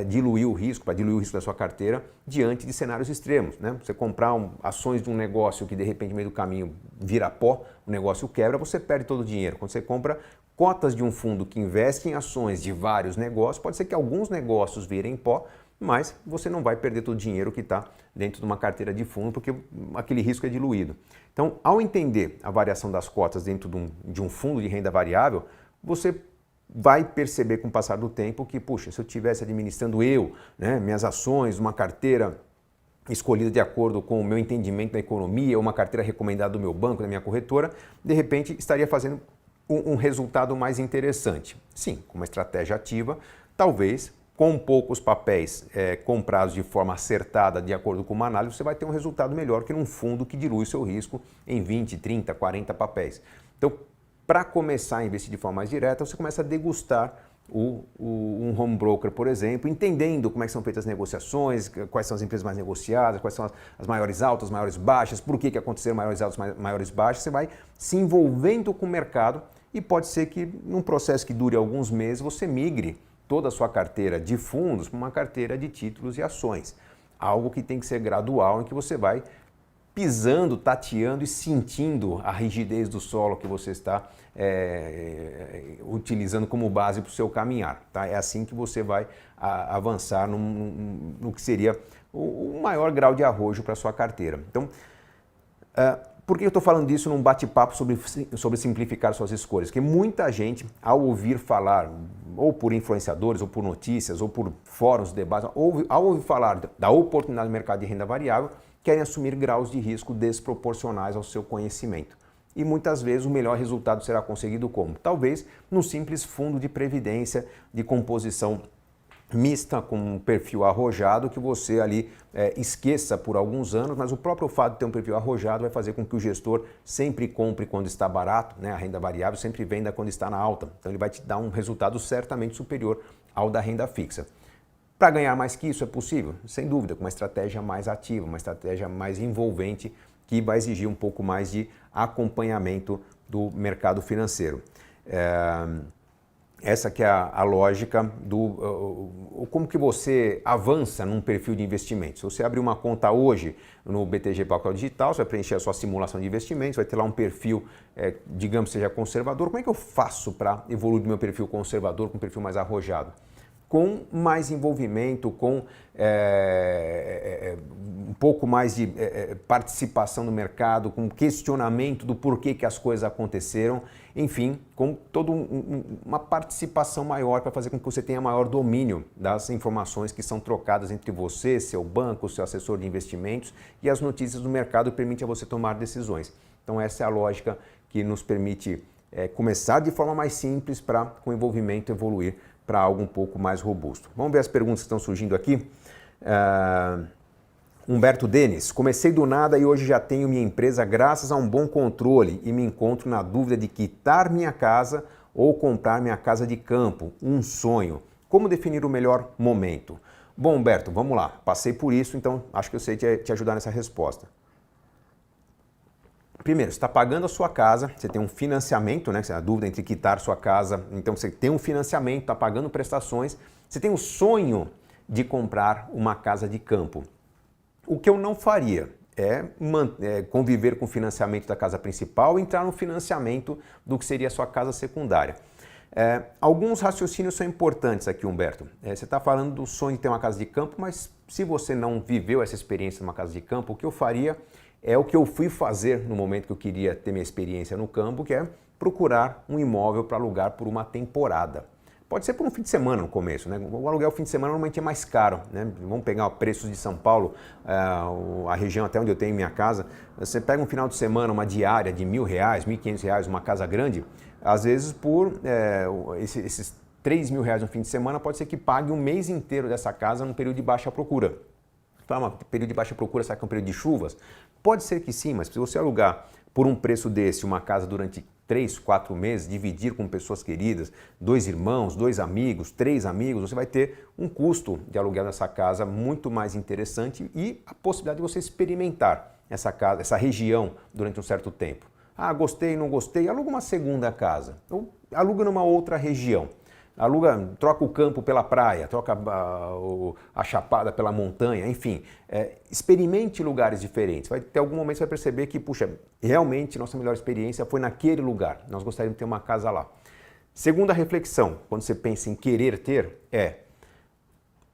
diluir o risco, da sua carteira diante de cenários extremos, né? Você comprar ações de um negócio que de repente no meio do caminho vira pó, o negócio quebra, você perde todo o dinheiro. Quando você compra cotas de um fundo que investe em ações de vários negócios, pode ser que alguns negócios virem pó, mas você não vai perder todo o dinheiro que está dentro de uma carteira de fundo, porque aquele risco é diluído. Então, ao entender a variação das cotas dentro de um fundo de renda variável, você vai perceber com o passar do tempo que, puxa, se eu estivesse administrando né, minhas ações, uma carteira escolhida de acordo com o meu entendimento da economia, uma carteira recomendada do meu banco, da minha corretora, de repente estaria fazendo um resultado mais interessante. Sim, com uma estratégia ativa, talvez com poucos papéis comprados de forma acertada, de acordo com uma análise, você vai ter um resultado melhor que num fundo que dilui seu risco em 20, 30, 40 papéis. Então, para começar a investir de forma mais direta, você começa a degustar um home broker, por exemplo, entendendo como é que são feitas as negociações, quais são as empresas mais negociadas, quais são as maiores altas, as maiores baixas, por que aconteceram maiores altas, maiores baixas. Você vai se envolvendo com o mercado e pode ser que num processo que dure alguns meses você migre toda a sua carteira de fundos para uma carteira de títulos e ações. Algo que tem que ser gradual, em que você vai pisando, tateando e sentindo a rigidez do solo que você está utilizando como base para o seu caminhar. Tá? É assim que você vai avançar no que seria o maior grau de arrojo para a sua carteira. Então, por que eu estou falando disso num bate-papo sobre simplificar suas escolhas? Porque muita gente, ao ouvir falar, ou por influenciadores, ou por notícias, ou por fóruns, debates, ao ouvir falar da oportunidade do mercado de renda variável, querem assumir graus de risco desproporcionais ao seu conhecimento. E muitas vezes o melhor resultado será conseguido como? Talvez num simples fundo de previdência de composição mista, com um perfil arrojado, que você ali esqueça por alguns anos, mas o próprio fato de ter um perfil arrojado vai fazer com que o gestor sempre compre quando está barato, né? A renda variável sempre venda quando está na alta. Então ele vai te dar um resultado certamente superior ao da renda fixa. Para ganhar mais que isso é possível? Sem dúvida, com uma estratégia mais ativa, uma estratégia mais envolvente, que vai exigir um pouco mais de acompanhamento do mercado financeiro. Essa que é a lógica como que você avança num perfil de investimento. Se você abrir uma conta hoje no BTG Pactual Digital, você vai preencher a sua simulação de investimentos, vai ter lá um perfil, digamos, seja conservador. Como é que eu faço para evoluir do meu perfil conservador para um perfil mais arrojado? Com mais envolvimento, com um pouco mais de participação no mercado, com questionamento do porquê que as coisas aconteceram, enfim, com toda uma participação maior para fazer com que você tenha maior domínio das informações que são trocadas entre você, seu banco, seu assessor de investimentos, e as notícias do mercado permitem a você tomar decisões. Então essa é a lógica que nos permite começar de forma mais simples para, com envolvimento, evoluir para algo um pouco mais robusto. Vamos ver as perguntas que estão surgindo aqui. Humberto Denis, comecei do nada e hoje já tenho minha empresa graças a um bom controle e me encontro na dúvida de quitar minha casa ou comprar minha casa de campo, um sonho. Como definir o melhor momento? Bom, Humberto, vamos lá. Passei por isso, então acho que eu sei te ajudar nessa resposta. Primeiro, você está pagando a sua casa, você tem um financiamento, né? Você tem a dúvida entre quitar sua casa, então você tem um financiamento, está pagando prestações, você tem o sonho de comprar uma casa de campo. O que eu não faria é conviver com o financiamento da casa principal e entrar no financiamento do que seria a sua casa secundária. Alguns raciocínios são importantes aqui, Humberto. Você está falando do sonho de ter uma casa de campo, mas se você não viveu essa experiência numa casa de campo, o que eu faria é o que eu fui fazer no momento que eu queria ter minha experiência no campo, que é procurar um imóvel para alugar por uma temporada. Pode ser por um fim de semana no começo, né? O aluguel fim de semana normalmente é mais caro, né? Vamos pegar preços de São Paulo, a região até onde eu tenho minha casa. Você pega um final de semana, uma diária de R$1.000, R$1.500, uma casa grande, às vezes por esses R$3.000 no fim de semana, pode ser que pague um mês inteiro dessa casa num período de baixa procura. Um período de baixa procura, será que é um período de chuvas? Pode ser que sim, mas se você alugar por um preço desse uma casa durante 3, 4 meses, dividir com pessoas queridas, 2 irmãos, 2 amigos, 3 amigos, você vai ter um custo de aluguel nessa casa muito mais interessante e a possibilidade de você experimentar essa casa, essa região durante um certo tempo. Ah, gostei, não gostei, aluga uma segunda casa, ou aluga numa outra região. Troca o campo pela praia, troca a chapada pela montanha, enfim, experimente lugares diferentes. Vai ter algum momento que você vai perceber que, puxa, realmente nossa melhor experiência foi naquele lugar, nós gostaríamos de ter uma casa lá. Segunda reflexão, quando você pensa em querer ter,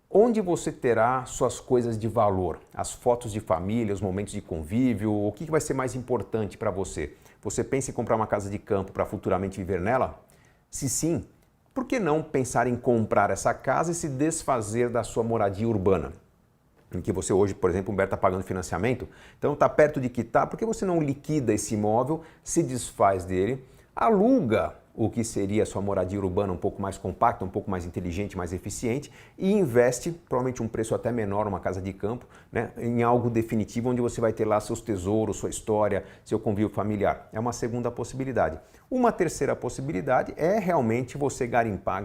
onde você terá suas coisas de valor, as fotos de família, os momentos de convívio, o que vai ser mais importante para você? Você pensa em comprar uma casa de campo para futuramente viver nela? Se sim, por que não pensar em comprar essa casa e se desfazer da sua moradia urbana? Em que você hoje, por exemplo, o Humberto está pagando financiamento, então está perto de quitar, por que você não liquida esse imóvel, se desfaz dele, aluga o que seria a sua moradia urbana um pouco mais compacta, um pouco mais inteligente, mais eficiente e investe, provavelmente um preço até menor, uma casa de campo, né, em algo definitivo onde você vai ter lá seus tesouros, sua história, seu convívio familiar. É uma segunda possibilidade. Uma terceira possibilidade é realmente você garimpar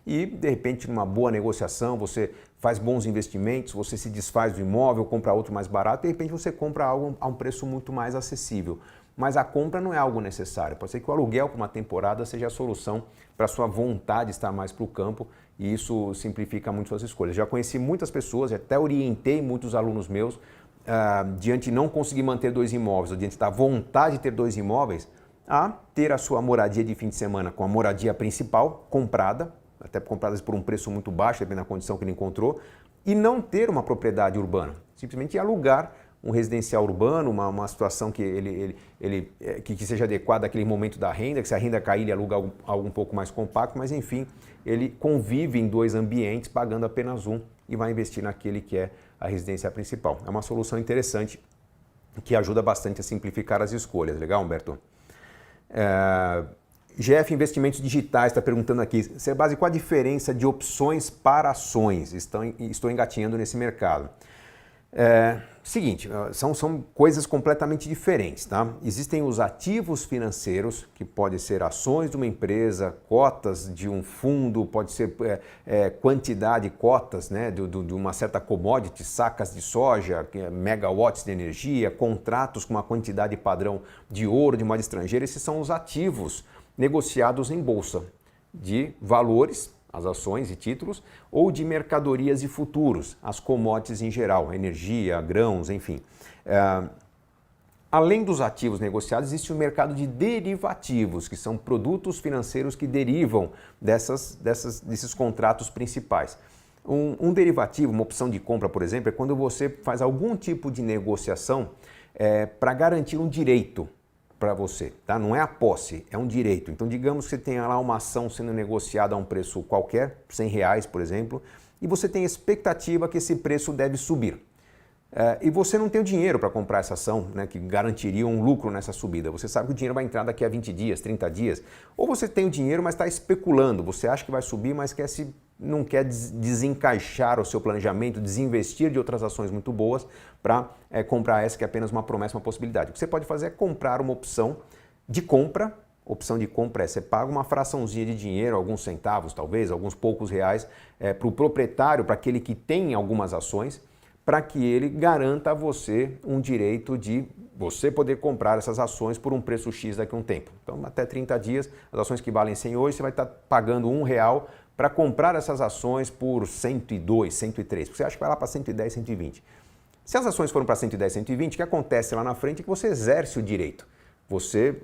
e de repente numa boa negociação você faz bons investimentos, você se desfaz do imóvel, compra outro mais barato e de repente você compra algo a um preço muito mais acessível. Mas a compra não é algo necessário. Pode ser que o aluguel por uma temporada seja a solução para a sua vontade de estar mais para o campo e isso simplifica muito suas escolhas. Já conheci muitas pessoas, até orientei muitos alunos meus, diante de não conseguir manter 2 imóveis, ou diante da vontade de ter 2 imóveis, a ter a sua moradia de fim de semana com a moradia principal comprada, até compradas por um preço muito baixo, dependendo da condição que ele encontrou, e não ter uma propriedade urbana, simplesmente alugar um residencial urbano, uma situação que que seja adequada àquele momento da renda, que se a renda cair ele aluga algo um pouco mais compacto, mas enfim, ele convive em 2 ambientes pagando apenas um e vai investir naquele que é a residência principal. É uma solução interessante que ajuda bastante a simplificar as escolhas. Legal, Humberto? GF Investimentos Digitais está perguntando aqui, Cerbasi, qual a diferença de opções para ações? Estou engatinhando nesse mercado. Seguinte, são coisas completamente diferentes, tá? Existem os ativos financeiros, que pode ser ações de uma empresa, cotas de um fundo, pode ser quantidade, cotas, né, de uma certa commodity, sacas de soja, megawatts de energia, contratos com uma quantidade padrão de ouro de moeda estrangeira. Esses são os ativos negociados em bolsa, de valores, as ações e títulos, ou de mercadorias e futuros, as commodities em geral, energia, grãos, enfim. Além dos ativos negociados, existe o mercado de derivativos, que são produtos financeiros que derivam desses contratos principais. Um derivativo, uma opção de compra, por exemplo, é quando você faz algum tipo de negociação para garantir um direito para você, tá? Não é a posse, é um direito. Então, digamos que você tenha lá uma ação sendo negociada a um preço qualquer, R$100, por exemplo, e você tem expectativa que esse preço deve subir. E você não tem o dinheiro para comprar essa ação, né, que garantiria um lucro nessa subida. Você sabe que o dinheiro vai entrar daqui a 20 dias, 30 dias. Ou você tem o dinheiro, mas está especulando. Você acha que vai subir, mas não quer desencaixar o seu planejamento, desinvestir de outras ações muito boas para comprar essa que é apenas uma promessa, uma possibilidade. O que você pode fazer é comprar uma opção de compra. Opção de compra você paga uma fraçãozinha de dinheiro, alguns centavos talvez, alguns poucos reais, para o proprietário, para aquele que tem algumas ações, para que ele garanta a você um direito de você poder comprar essas ações por um preço X daqui a um tempo. Então, até 30 dias, as ações que valem 100 hoje, você vai estar pagando R$1 para comprar essas ações por 102, 103, porque você acha que vai lá para 110, 120. Se as ações foram para 110, 120, o que acontece lá na frente é que você exerce o direito. Você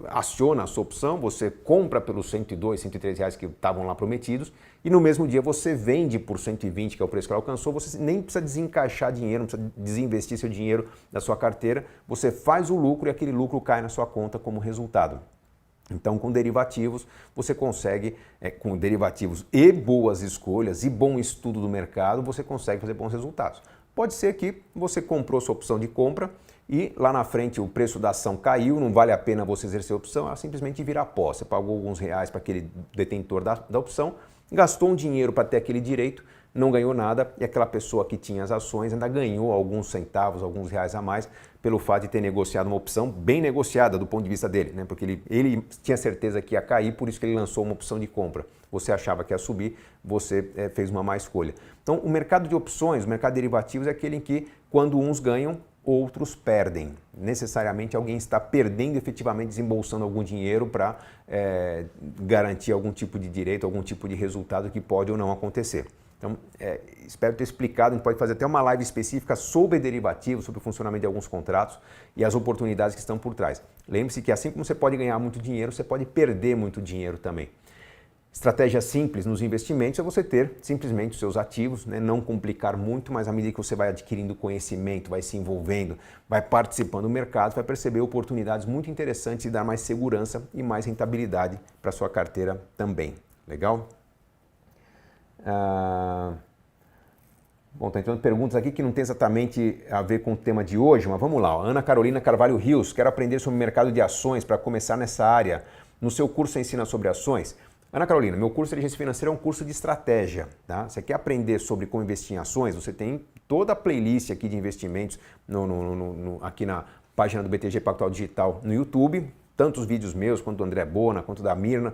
aciona a sua opção, você compra pelos 102, 103 reais que estavam lá prometidos e no mesmo dia você vende por 120, que é o preço que ela alcançou, você nem precisa desencaixar dinheiro, não precisa desinvestir seu dinheiro da sua carteira, você faz o lucro e aquele lucro cai na sua conta como resultado. Então, com derivativos, você consegue, com derivativos e boas escolhas e bom estudo do mercado, você consegue fazer bons resultados. Pode ser que você comprou sua opção de compra e lá na frente o preço da ação caiu, não vale a pena você exercer a opção, ela simplesmente vira pó. Você pagou alguns reais para aquele detentor da opção, gastou um dinheiro para ter aquele direito, não ganhou nada e aquela pessoa que tinha as ações ainda ganhou alguns centavos, alguns reais a mais pelo fato de ter negociado uma opção bem negociada do ponto de vista dele, né? Porque ele tinha certeza que ia cair, por isso que ele lançou uma opção de compra. Você achava que ia subir, você fez uma má escolha. Então, o mercado de opções, o mercado de derivativos é aquele em que quando uns ganham, outros perdem. Necessariamente alguém está perdendo efetivamente, desembolsando algum dinheiro para garantir algum tipo de direito, algum tipo de resultado que pode ou não acontecer. Então, espero ter explicado, a gente pode fazer até uma live específica sobre derivativos, sobre o funcionamento de alguns contratos e as oportunidades que estão por trás. Lembre-se que assim como você pode ganhar muito dinheiro, você pode perder muito dinheiro também. estratégia simples nos investimentos é você ter simplesmente os seus ativos, né? Não complicar muito, mas à medida que você vai adquirindo conhecimento, vai se envolvendo, vai participando do mercado, vai perceber oportunidades muito interessantes e dar mais segurança e mais rentabilidade para a sua carteira também. Legal? Bom, tá entrando perguntas aqui que não tem exatamente a ver com o tema de hoje, mas vamos lá. Ana Carolina Carvalho Rios, quero aprender sobre o mercado de ações para começar nessa área. No seu curso você ensina sobre ações? Ana Carolina, meu curso de Inteligência Financeira é um curso de estratégia. Tá? Você quer aprender sobre como investir em ações? Você tem toda a playlist aqui de investimentos aqui na página do BTG Pactual Digital no YouTube, tanto os vídeos meus, quanto do André Bona, quanto da Mirna,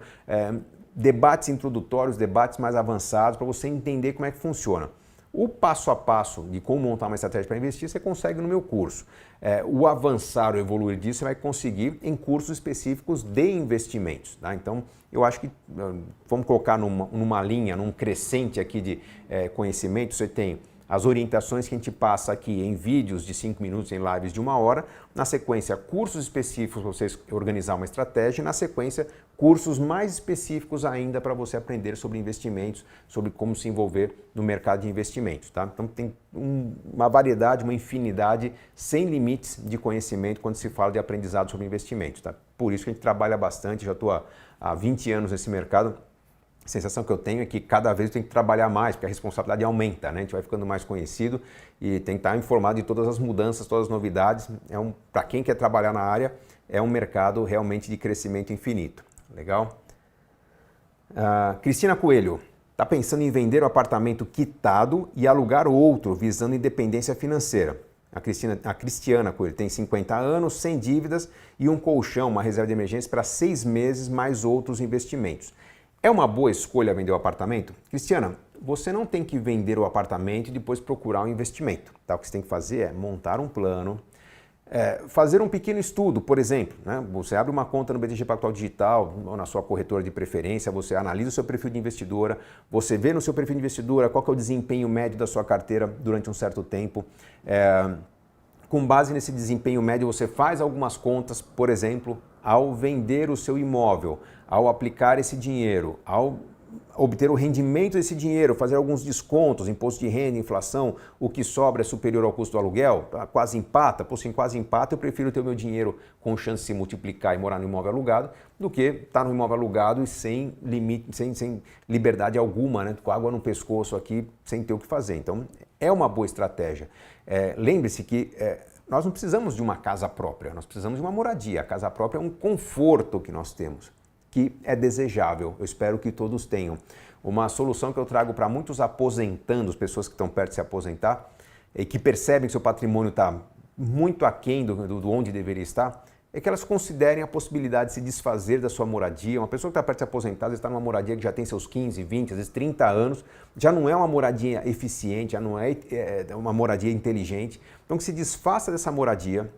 debates introdutórios, debates mais avançados para você entender como é que funciona. O passo a passo de como montar uma estratégia para investir, você consegue no meu curso. O avançar, o evoluir disso, você vai conseguir em cursos específicos de investimentos. Tá? Então, eu acho que vamos colocar numa linha, num crescente aqui de conhecimento, você tem as orientações que a gente passa aqui em vídeos de 5 minutos, em lives de 1 hora, na sequência cursos específicos para você organizar uma estratégia, e na sequência cursos mais específicos ainda para você aprender sobre investimentos, sobre como se envolver no mercado de investimentos. Tá? Então tem uma variedade, uma infinidade sem limites de conhecimento quando se fala de aprendizado sobre investimentos. Tá? Por isso que a gente trabalha bastante, já estou há 20 anos nesse mercado. A sensação que eu tenho é que cada vez eu tenho que trabalhar mais, porque a responsabilidade aumenta, né? A gente vai ficando mais conhecido e tem que estar informado de todas as mudanças, todas as novidades. Para quem quer trabalhar na área, é um mercado realmente de crescimento infinito. Legal? Cristina Coelho, está pensando em vender o apartamento quitado e alugar outro, visando independência financeira. A Cristiana Coelho tem 50 anos, sem dívidas e um colchão, uma reserva de emergência para 6 meses, mais outros investimentos. É uma boa escolha vender o apartamento? Cristiana, você não tem que vender o apartamento e depois procurar um investimento. Tá? O que você tem que fazer é montar um plano, fazer um pequeno estudo, por exemplo. Né? Você abre uma conta no BTG Pactual Digital ou na sua corretora de preferência, você analisa o seu perfil de investidora, você vê no seu perfil de investidora qual que é o desempenho médio da sua carteira durante um certo tempo. Com base nesse desempenho médio, você faz algumas contas, por exemplo, ao vender o seu imóvel, ao aplicar esse dinheiro, ao obter o rendimento desse dinheiro, fazer alguns descontos, imposto de renda, inflação, o que sobra é superior ao custo do aluguel, quase empata, se quase empata, eu prefiro ter o meu dinheiro com chance de se multiplicar e morar no imóvel alugado, do que estar no imóvel alugado e sem limite, sem liberdade alguma, né? Com água no pescoço aqui, sem ter o que fazer. Então, é uma boa estratégia. Lembre-se que nós não precisamos de uma casa própria, nós precisamos de uma moradia. A casa própria é um conforto que nós temos, que é desejável. Eu espero que todos tenham. Uma solução que eu trago para muitos aposentandos, pessoas que estão perto de se aposentar, e que percebem que seu patrimônio está muito aquém do onde deveria estar, é que elas considerem a possibilidade de se desfazer da sua moradia. Uma pessoa que está perto de se aposentar, está numa moradia que já tem seus 15, 20, às vezes 30 anos, já não é uma moradia eficiente, já não é uma moradia inteligente. Então que se desfaça dessa moradia,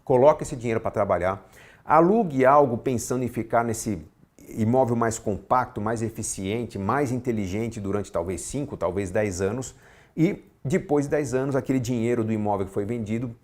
coloque esse dinheiro para trabalhar, alugue algo pensando em ficar nesse imóvel mais compacto, mais eficiente, mais inteligente durante talvez 5, talvez 10 anos e depois de 10 anos aquele dinheiro do imóvel que foi vendido,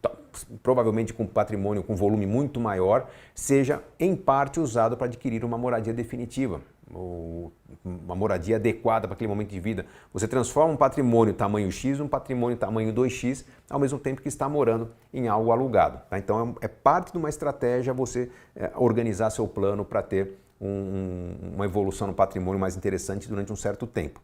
provavelmente com patrimônio com volume muito maior, seja em parte usado para adquirir uma moradia definitiva, ou uma moradia adequada para aquele momento de vida. Você transforma um patrimônio tamanho X num patrimônio tamanho 2X, ao mesmo tempo que está morando em algo alugado. Tá? Então é parte de uma estratégia você organizar seu plano para ter uma evolução no patrimônio mais interessante durante um certo tempo.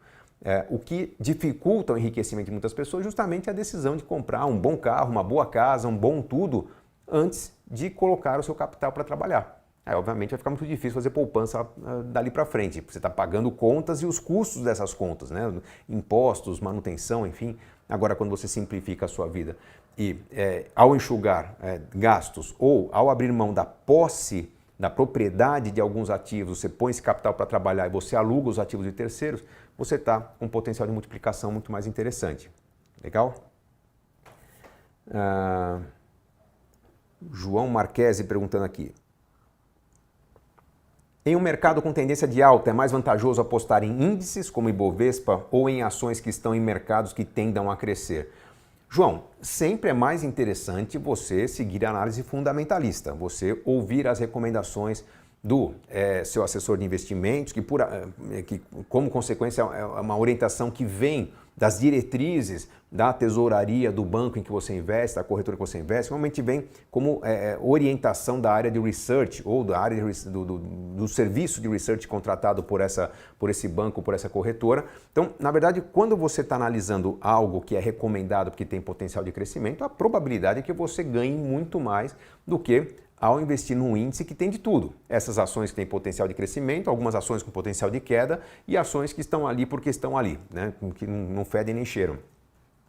O que dificulta o enriquecimento de muitas pessoas é justamente a decisão de comprar um bom carro, uma boa casa, um bom tudo, antes de colocar o seu capital para trabalhar. Obviamente vai ficar muito difícil fazer poupança dali para frente. Você está pagando contas e os custos dessas contas, né? Impostos, manutenção, enfim. Agora, quando você simplifica a sua vida e ao enxugar gastos ou ao abrir mão da posse, da propriedade de alguns ativos, você põe esse capital para trabalhar e você aluga os ativos de terceiros, você está com um potencial de multiplicação muito mais interessante. Legal? João Marquesi perguntando aqui. Em um mercado com tendência de alta, é mais vantajoso apostar em índices como Ibovespa ou em ações que estão em mercados que tendam a crescer? João, sempre é mais interessante você seguir a análise fundamentalista, você ouvir as recomendações do seu assessor de investimentos, que como consequência é uma orientação que vem das diretrizes da tesouraria do banco em que você investe, da corretora que você investe, normalmente vem como orientação da área de research ou da área do serviço de research contratado por esse banco, por essa corretora. Então, na verdade, quando você está analisando algo que é recomendado porque tem potencial de crescimento, a probabilidade é que você ganhe muito mais do que ao investir num índice que tem de tudo. Essas ações que têm potencial de crescimento, algumas ações com potencial de queda e ações que estão ali porque estão ali, né? Que não fedem nem cheiram.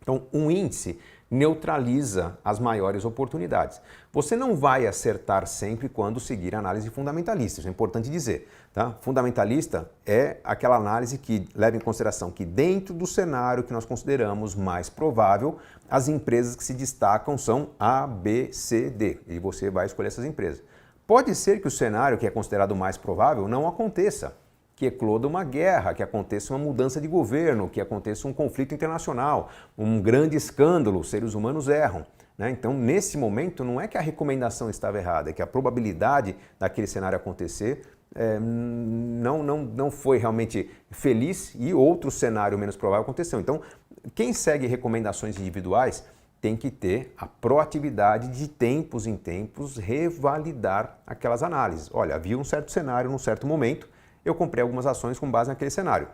Então, um índice neutraliza as maiores oportunidades. Você não vai acertar sempre quando seguir a análise fundamentalista, isso é importante dizer. Tá? Fundamentalista é aquela análise que leva em consideração que dentro do cenário que nós consideramos mais provável, as empresas que se destacam são A, B, C, D, e você vai escolher essas empresas. Pode ser que o cenário que é considerado mais provável não aconteça, que ecloda uma guerra, que aconteça uma mudança de governo, que aconteça um conflito internacional, um grande escândalo, os seres humanos erram. Né? Então, nesse momento, não é que a recomendação estava errada, é que a probabilidade daquele cenário acontecer não foi realmente feliz e outro cenário menos provável aconteceu. Então, quem segue recomendações individuais tem que ter a proatividade de tempos em tempos revalidar aquelas análises. Olha, havia um certo cenário num certo momento, eu comprei algumas ações com base naquele cenário.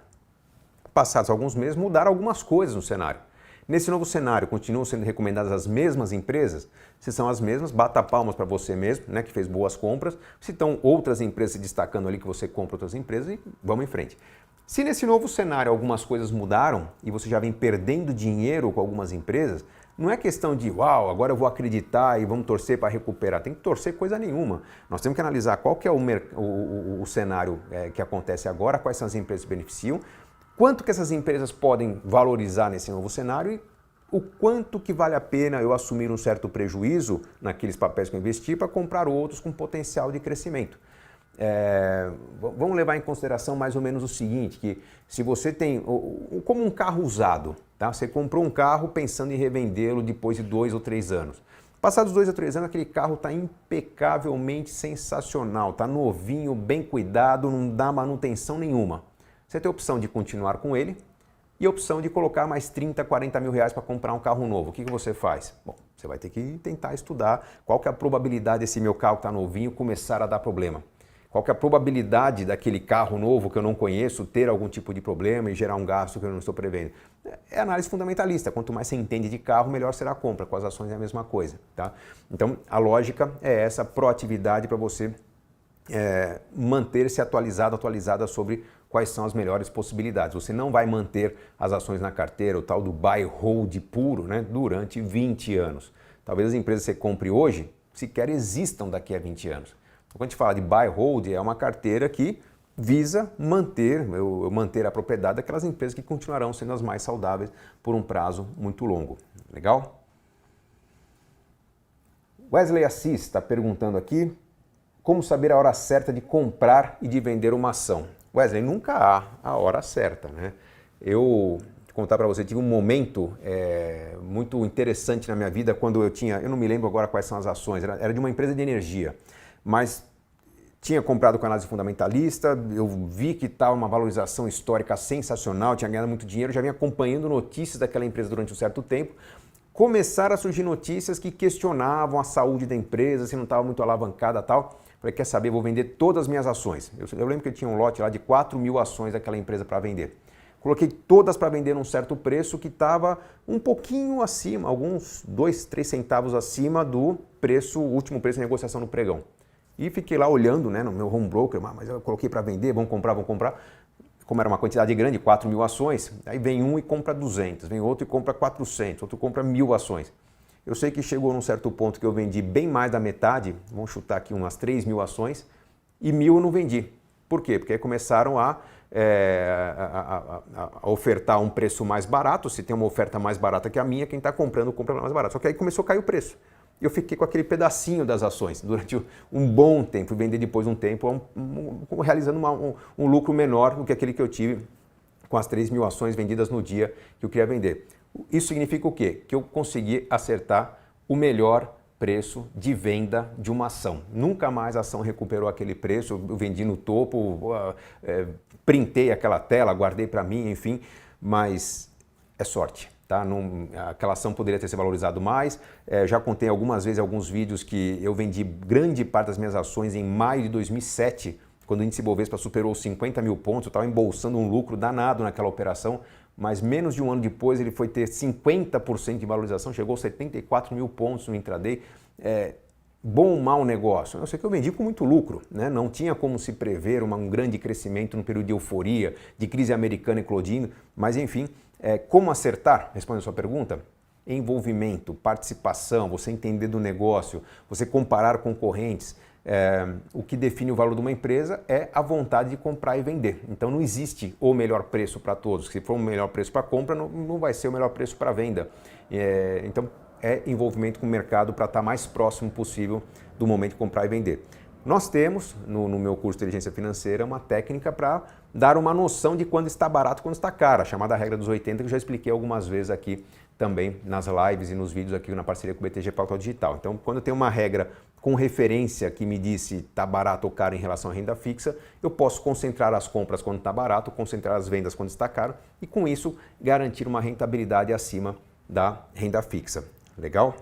Passados alguns meses, mudaram algumas coisas no cenário. Nesse novo cenário, continuam sendo recomendadas as mesmas empresas? Se são as mesmas, bata palmas para você mesmo, né, que fez boas compras. Se estão outras empresas se destacando ali, que você compra outras empresas e vamos em frente. Se nesse novo cenário algumas coisas mudaram e você já vem perdendo dinheiro com algumas empresas, não é questão de, uau, agora eu vou acreditar e vamos torcer para recuperar. Tem que torcer coisa nenhuma. Nós temos que analisar qual que é o cenário que acontece agora, quais são as empresas que beneficiam, quanto que essas empresas podem valorizar nesse novo cenário e o quanto que vale a pena eu assumir um certo prejuízo naqueles papéis que eu investi para comprar outros com potencial de crescimento. Vamos levar em consideração mais ou menos o seguinte, que se você tem, como um carro usado, tá? Você comprou um carro pensando em revendê-lo depois de 2 ou 3 anos. Passados 2 ou 3 anos, aquele carro está impecavelmente sensacional, está novinho, bem cuidado, não dá manutenção nenhuma. Você tem a opção de continuar com ele e a opção de colocar mais 30, 40 mil reais para comprar um carro novo. O que você faz? Bom, você vai ter que tentar estudar qual que é a probabilidade desse meu carro que está novinho começar a dar problema. Qual que é a probabilidade daquele carro novo que eu não conheço ter algum tipo de problema e gerar um gasto que eu não estou prevendo? É análise fundamentalista. Quanto mais você entende de carro, melhor será a compra. Com as ações é a mesma coisa. Tá? Então, a lógica é essa proatividade para você manter-se atualizada sobre quais são as melhores possibilidades. Você não vai manter as ações na carteira, o tal do buy hold puro, né, durante 20 anos. Talvez as empresas que você compre hoje sequer existam daqui a 20 anos. Quando a gente fala de buy hold, é uma carteira que visa manter a propriedade daquelas empresas que continuarão sendo as mais saudáveis por um prazo muito longo. Legal? Wesley Assis está perguntando aqui, como saber a hora certa de comprar e de vender uma ação? Wesley, nunca há a hora certa, né? Eu vou contar para você, tive um momento muito interessante na minha vida quando eu não me lembro agora quais são as ações, era de uma empresa de energia. Mas tinha comprado com análise fundamentalista, eu vi que estava uma valorização histórica sensacional, tinha ganhado muito dinheiro, já vinha acompanhando notícias daquela empresa durante um certo tempo. Começaram a surgir notícias que questionavam a saúde da empresa, se não estava muito alavancada e tal. Falei, quer saber, vou vender todas as minhas ações. Eu lembro que eu tinha um lote lá de 4 mil ações daquela empresa para vender. Coloquei todas para vender num certo preço que estava um pouquinho acima, alguns 2, 3 centavos acima do último preço de negociação no pregão. E fiquei lá olhando, né, no meu home broker, mas eu coloquei para vender, vamos comprar. Como era uma quantidade grande, 4 mil ações, aí vem um e compra 200, vem outro e compra 400, outro compra 1000 ações. Eu sei que chegou num certo ponto que eu vendi bem mais da metade, vamos chutar aqui umas 3 mil ações, e 1000 eu não vendi. Por quê? Porque aí começaram a ofertar um preço mais barato. Se tem uma oferta mais barata que a minha, quem está comprando compra mais barato. Só que aí começou a cair o preço. Eu fiquei com aquele pedacinho das ações durante um bom tempo, vender depois de um tempo, realizando um lucro menor do que aquele que eu tive com as 3 mil ações vendidas no dia que eu queria vender. Isso significa o quê? Que eu consegui acertar o melhor preço de venda de uma ação. Nunca mais a ação recuperou aquele preço, eu vendi no topo, printei aquela tela, guardei para mim, enfim, mas é sorte. Tá? Aquela ação poderia ter se valorizado mais. Já contei algumas vezes alguns vídeos que eu vendi grande parte das minhas ações em maio de 2007, quando o índice Bovespa superou os 50 mil pontos, eu estava embolsando um lucro danado naquela operação, mas menos de um ano depois ele foi ter 50% de valorização, chegou a 74 mil pontos no intraday. Bom ou mau negócio? Eu sei que eu vendi com muito lucro, né? Não tinha como se prever um grande crescimento no período de euforia, de crise americana eclodindo, mas enfim, como acertar? Respondendo a sua pergunta, envolvimento, participação, você entender do negócio, você comparar concorrentes. O que define o valor de uma empresa é a vontade de comprar e vender. Então não existe o melhor preço para todos. Se for o melhor preço para compra, não vai ser o melhor preço para venda. Então é envolvimento com o mercado para estar mais próximo possível do momento de comprar e vender. Nós temos, no meu curso de Inteligência Financeira, uma técnica para dar uma noção de quando está barato e quando está caro, a chamada regra dos 80, que eu já expliquei algumas vezes aqui também nas lives e nos vídeos aqui na parceria com o BTG Pactual Digital. Então, quando eu tenho uma regra com referência que me diz se está barato ou caro em relação à renda fixa, eu posso concentrar as compras quando está barato, concentrar as vendas quando está caro e, com isso, garantir uma rentabilidade acima da renda fixa. Legal?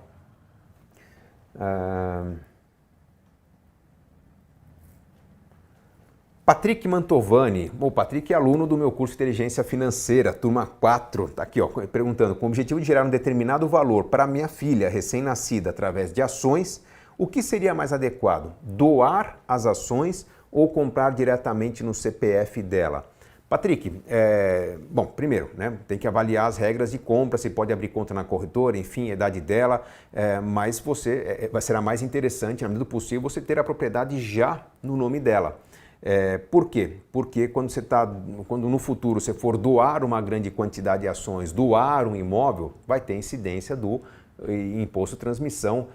Patrick Mantovani. O Patrick é aluno do meu curso de Inteligência Financeira, turma 4, está aqui, ó, perguntando, com o objetivo de gerar um determinado valor para minha filha recém-nascida através de ações, o que seria mais adequado? Doar as ações ou comprar diretamente no CPF dela? Patrick, bom, primeiro, né, tem que avaliar as regras de compra, se pode abrir conta na corretora, enfim, a idade dela, mas será mais interessante, na medida do possível, você ter a propriedade já no nome dela. Por quê? Porque quando no futuro você for doar uma grande quantidade de ações, doar um imóvel, vai ter incidência do imposto de transmissão,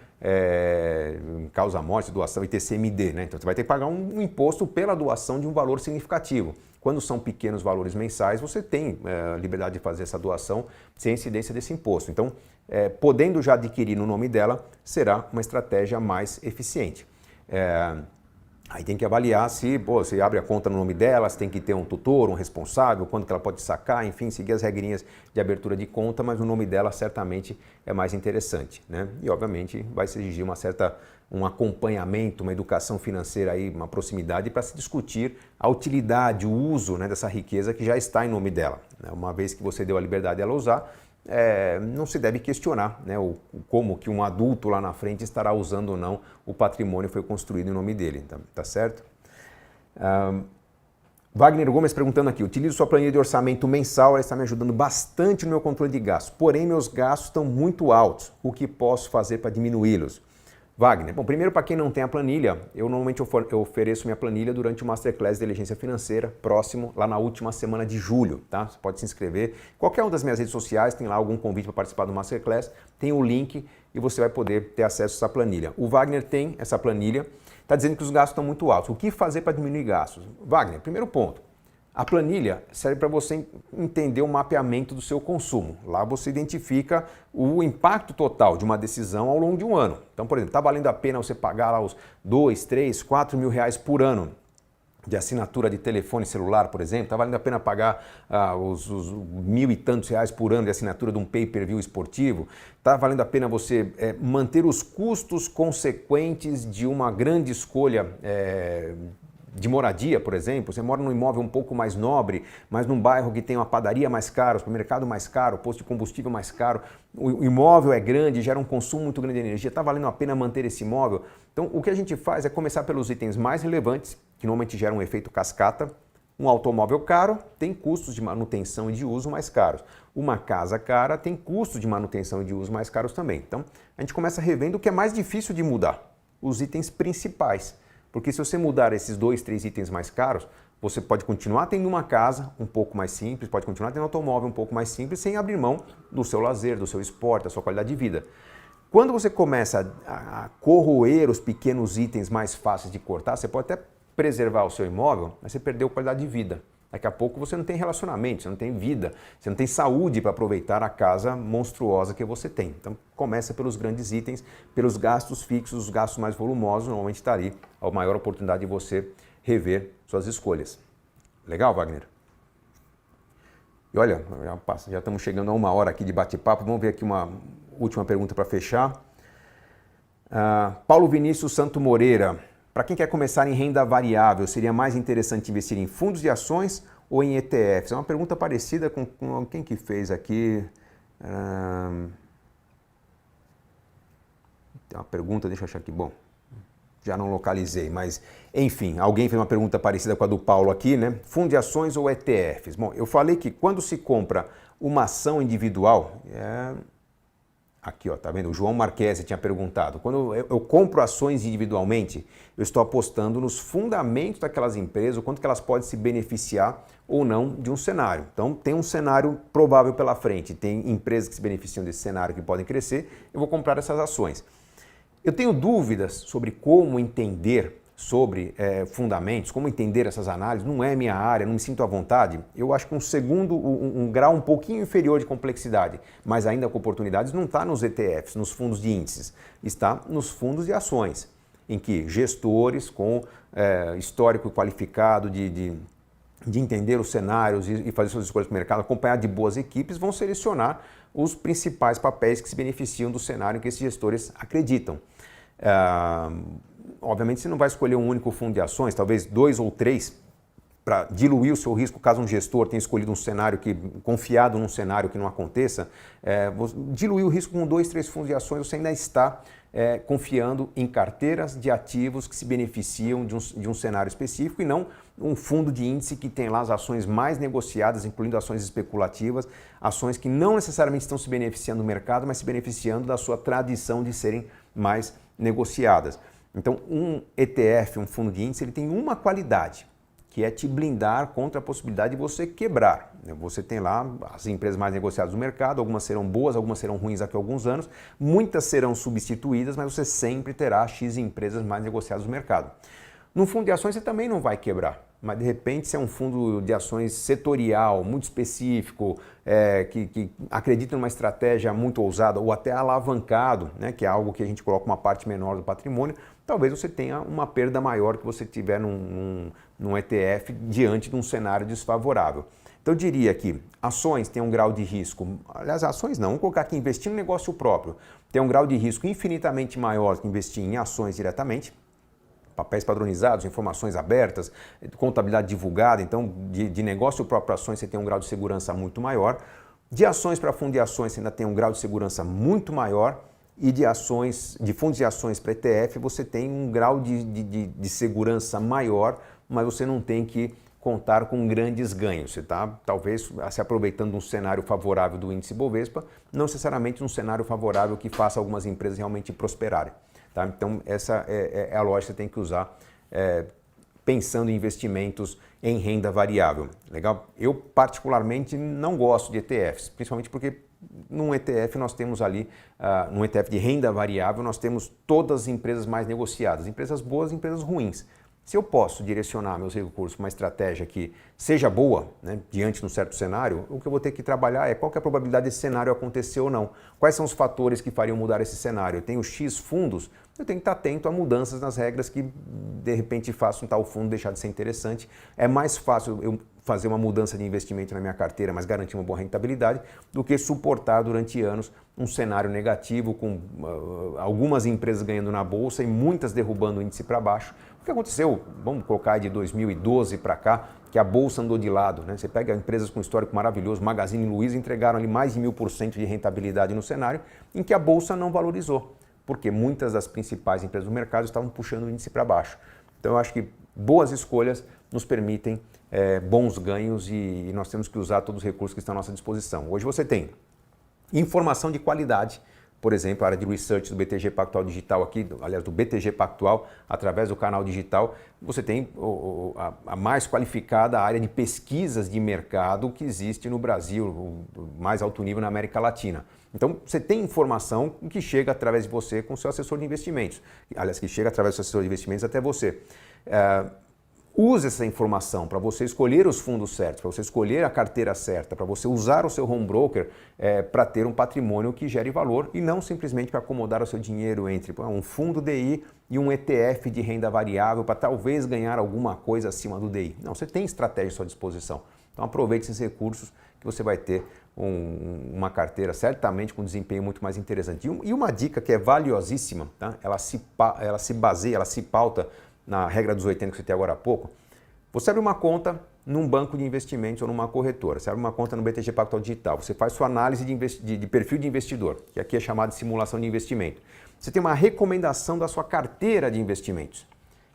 causa-morte, doação, ITCMD, né? Então você vai ter que pagar um imposto pela doação de um valor significativo. Quando são pequenos valores mensais, você tem liberdade de fazer essa doação sem incidência desse imposto. Então, podendo já adquirir no nome dela, será uma estratégia mais eficiente. Aí tem que avaliar se você abre a conta no nome dela, se tem que ter um tutor, um responsável, quando que ela pode sacar, enfim, seguir as regrinhas de abertura de conta, mas o nome dela certamente é mais interessante, né? E obviamente vai se exigir um acompanhamento, uma educação financeira, aí, uma proximidade para se discutir a utilidade, o uso, né, dessa riqueza que já está em nome dela, né? Uma vez que você deu a liberdade dela usar, não se deve questionar, né, como que um adulto lá na frente estará usando ou não o patrimônio que foi construído em nome dele, tá certo? Wagner Gomes perguntando aqui, utilizo sua planilha de orçamento mensal, ela está me ajudando bastante no meu controle de gastos, porém meus gastos estão muito altos, o que posso fazer para diminuí-los? Wagner, bom, primeiro para quem não tem a planilha, eu normalmente ofereço minha planilha durante o Masterclass de Inteligência Financeira, próximo, lá na última semana de julho, tá? Você pode se inscrever. Qualquer uma das minhas redes sociais tem lá algum convite para participar do Masterclass, tem o link e você vai poder ter acesso a essa planilha. O Wagner tem essa planilha, está dizendo que os gastos estão muito altos. O que fazer para diminuir gastos? Wagner, primeiro ponto. A planilha serve para você entender o mapeamento do seu consumo. Lá você identifica o impacto total de uma decisão ao longo de um ano. Então, por exemplo, está valendo a pena você pagar lá os 2, 3, 4 mil reais por ano de assinatura de telefone celular, por exemplo? Está valendo a pena pagar os 1.000 e tantos reais por ano de assinatura de um pay-per-view esportivo? Está valendo a pena você manter os custos consequentes de uma grande escolha de moradia, por exemplo? Você mora num imóvel um pouco mais nobre, mas num bairro que tem uma padaria mais cara, supermercado mais caro, posto de combustível mais caro, o imóvel é grande, gera um consumo muito grande de energia, está valendo a pena manter esse imóvel? Então, o que a gente faz é começar pelos itens mais relevantes, que normalmente geram um efeito cascata. Um automóvel caro tem custos de manutenção e de uso mais caros. Uma casa cara tem custos de manutenção e de uso mais caros também. Então, a gente começa revendo o que é mais difícil de mudar, os itens principais. Porque se você mudar esses 2, 3 itens mais caros, você pode continuar tendo uma casa um pouco mais simples, pode continuar tendo um automóvel um pouco mais simples, sem abrir mão do seu lazer, do seu esporte, da sua qualidade de vida. Quando você começa a corroer os pequenos itens mais fáceis de cortar, você pode até preservar o seu imóvel, mas você perdeu qualidade de vida. Daqui a pouco você não tem relacionamento, você não tem vida, você não tem saúde para aproveitar a casa monstruosa que você tem. Então começa pelos grandes itens, pelos gastos fixos, os gastos mais volumosos, normalmente está ali a maior oportunidade de você rever suas escolhas. Legal, Wagner? E olha, já estamos chegando a 1 hora aqui de bate-papo, vamos ver aqui uma última pergunta para fechar. Paulo Vinícius Santo Moreira, para quem quer começar em renda variável, seria mais interessante investir em fundos de ações ou em ETFs? É uma pergunta parecida com quem que fez aqui. Tem uma pergunta, deixa eu achar aqui, bom, já não localizei, mas enfim, alguém fez uma pergunta parecida com a do Paulo aqui, né? Fundo de ações ou ETFs? Bom, eu falei que quando se compra uma ação individual, aqui, ó, tá vendo? O João Marquesi tinha perguntado. Quando eu compro ações individualmente, eu estou apostando nos fundamentos daquelas empresas, o quanto que elas podem se beneficiar ou não de um cenário. Então, tem um cenário provável pela frente, tem empresas que se beneficiam desse cenário que podem crescer, eu vou comprar essas ações. Eu tenho dúvidas sobre como entender sobre fundamentos, como entender essas análises, não é minha área, não me sinto à vontade. Eu acho que um grau um pouquinho inferior de complexidade, mas ainda com oportunidades, não está nos ETFs, nos fundos de índices, está nos fundos de ações, em que gestores com histórico qualificado de entender os cenários e fazer suas escolhas para o mercado, acompanhar de boas equipes, vão selecionar os principais papéis que se beneficiam do cenário em que esses gestores acreditam. Obviamente você não vai escolher um único fundo de ações, talvez 2 ou 3, para diluir o seu risco caso um gestor tenha escolhido um cenário confiado num cenário que não aconteça. Diluir o risco com 2, 3 fundos de ações, você ainda está confiando em carteiras de ativos que se beneficiam de um cenário específico e não um fundo de índice que tem lá as ações mais negociadas, incluindo ações especulativas, ações que não necessariamente estão se beneficiando do mercado, mas se beneficiando da sua tradição de serem mais negociadas. Então, um ETF, um fundo de índice, ele tem uma qualidade, que é te blindar contra a possibilidade de você quebrar. Você tem lá as empresas mais negociadas do mercado, algumas serão boas, algumas serão ruins daqui a alguns anos, muitas serão substituídas, mas você sempre terá X empresas mais negociadas do mercado. No fundo de ações você também não vai quebrar, mas de repente se é um fundo de ações setorial, muito específico, que acredita numa estratégia muito ousada ou até alavancado, né, que é algo que a gente coloca uma parte menor do patrimônio, talvez você tenha uma perda maior que você tiver num ETF diante de um cenário desfavorável. Então eu diria que ações têm um grau de risco, aliás, ações não, vamos colocar aqui investir no negócio próprio, tem um grau de risco infinitamente maior que investir em ações diretamente, papéis padronizados, informações abertas, contabilidade divulgada, então de negócio próprio ações você tem um grau de segurança muito maior, de ações para fundo de ações você ainda tem um grau de segurança muito maior e de fundos de ações para ETF você tem um grau de segurança maior, mas você não tem que contar com grandes ganhos. Você está talvez se aproveitando de um cenário favorável do índice Bovespa, não necessariamente um cenário favorável que faça algumas empresas realmente prosperarem. Tá? Então essa é a lógica que você tem que usar pensando em investimentos em renda variável. Legal? Eu particularmente não gosto de ETFs, principalmente porque num ETF nós temos ali, num ETF de renda variável, nós temos todas as empresas mais negociadas, empresas boas e empresas ruins. Se eu posso direcionar meus recursos para uma estratégia que seja boa, né, diante de um certo cenário, o que eu vou ter que trabalhar é qual que é a probabilidade desse cenário acontecer ou não. Quais são os fatores que fariam mudar esse cenário? Eu tenho X fundos, eu tenho que estar atento a mudanças nas regras que de repente façam tal fundo deixar de ser interessante. É mais fácil eu fazer uma mudança de investimento na minha carteira, mas garantir uma boa rentabilidade, do que suportar durante anos um cenário negativo com algumas empresas ganhando na bolsa e muitas derrubando o índice para baixo. O que aconteceu, vamos colocar de 2012 para cá, que a bolsa andou de lado, né? Você pega empresas com histórico maravilhoso, Magazine Luiza, entregaram ali mais de 1000% de rentabilidade no cenário em que a bolsa não valorizou, porque muitas das principais empresas do mercado estavam puxando o índice para baixo. Então eu acho que boas escolhas nos permitem bons ganhos e nós temos que usar todos os recursos que estão à nossa disposição. Hoje você tem informação de qualidade, por exemplo, a área de research do BTG Pactual Digital aqui, aliás, do BTG Pactual, através do canal digital, você tem a mais qualificada área de pesquisas de mercado que existe no Brasil, o mais alto nível na América Latina. Então, você tem informação que chega através de você com o seu assessor de investimentos, aliás, que chega através do seu assessor de investimentos até você. use essa informação para você escolher os fundos certos, para você escolher a carteira certa, para você usar o seu home broker para ter um patrimônio que gere valor e não simplesmente para acomodar o seu dinheiro entre um fundo DI e um ETF de renda variável para talvez ganhar alguma coisa acima do DI. Não, você tem estratégia à sua disposição. Então aproveite esses recursos que você vai ter uma carteira certamente com desempenho muito mais interessante. E uma dica que é valiosíssima, tá? Ela se baseia, ela se pauta na regra dos 80 que você tem agora há pouco. Você abre uma conta num banco de investimentos ou numa corretora, você abre uma conta no BTG Pactual Digital, você faz sua análise de perfil de investidor, que aqui é chamado de simulação de investimento. Você tem uma recomendação da sua carteira de investimentos,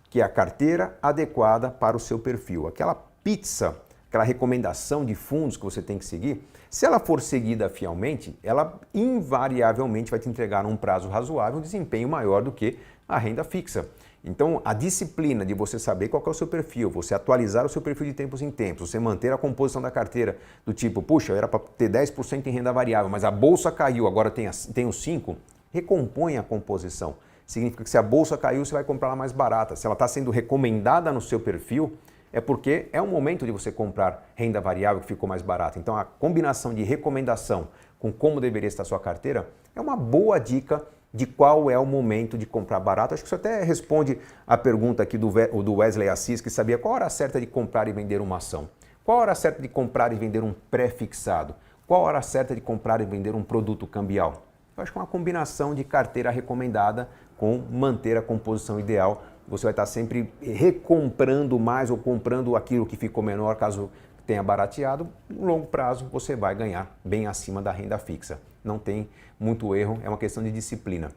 que é a carteira adequada para o seu perfil. Aquela pizza, aquela recomendação de fundos que você tem que seguir, se ela for seguida fielmente, ela invariavelmente vai te entregar num prazo razoável um desempenho maior do que a renda fixa. Então, a disciplina de você saber qual é o seu perfil, você atualizar o seu perfil de tempos em tempos, você manter a composição da carteira do tipo, puxa, era para ter 10% em renda variável, mas a bolsa caiu, agora tem os 5%, recompõe a composição. Significa que se a bolsa caiu, você vai comprar ela mais barata. Se ela está sendo recomendada no seu perfil, é porque é o momento de você comprar renda variável que ficou mais barata. Então, a combinação de recomendação com como deveria estar a sua carteira é uma boa dica de qual é o momento de comprar barato. Acho que isso até responde a pergunta aqui do Wesley Assis, que sabia qual a hora certa de comprar e vender uma ação. Qual a hora certa de comprar e vender um pré-fixado? Qual a hora certa de comprar e vender um produto cambial? Eu acho que é uma combinação de carteira recomendada com manter a composição ideal. Você vai estar sempre recomprando mais ou comprando aquilo que ficou menor, caso tenha barateado. No longo prazo, você vai ganhar bem acima da renda fixa. Não tem muito erro, é uma questão de disciplina.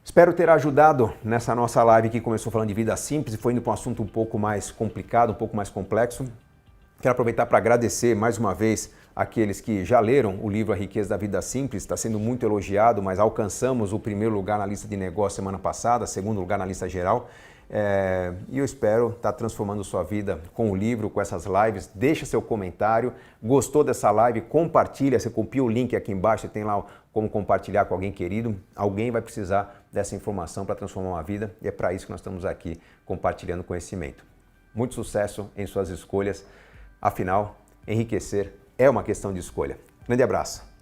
Espero ter ajudado nessa nossa live que começou falando de vida simples e foi indo para um assunto um pouco mais complicado, um pouco mais complexo. Quero aproveitar para agradecer mais uma vez aqueles que já leram o livro A Riqueza da Vida Simples. Está sendo muito elogiado, mas alcançamos o primeiro lugar na lista de negócios semana passada, segundo lugar na lista geral. E eu espero estar transformando sua vida com o livro, com essas lives. Deixa seu comentário. Gostou dessa live? Compartilha. Você copia o link aqui embaixo, você tem lá como compartilhar com alguém querido. Alguém vai precisar dessa informação para transformar uma vida e é para isso que nós estamos aqui compartilhando conhecimento. Muito sucesso em suas escolhas. Afinal, enriquecer é uma questão de escolha. Grande abraço.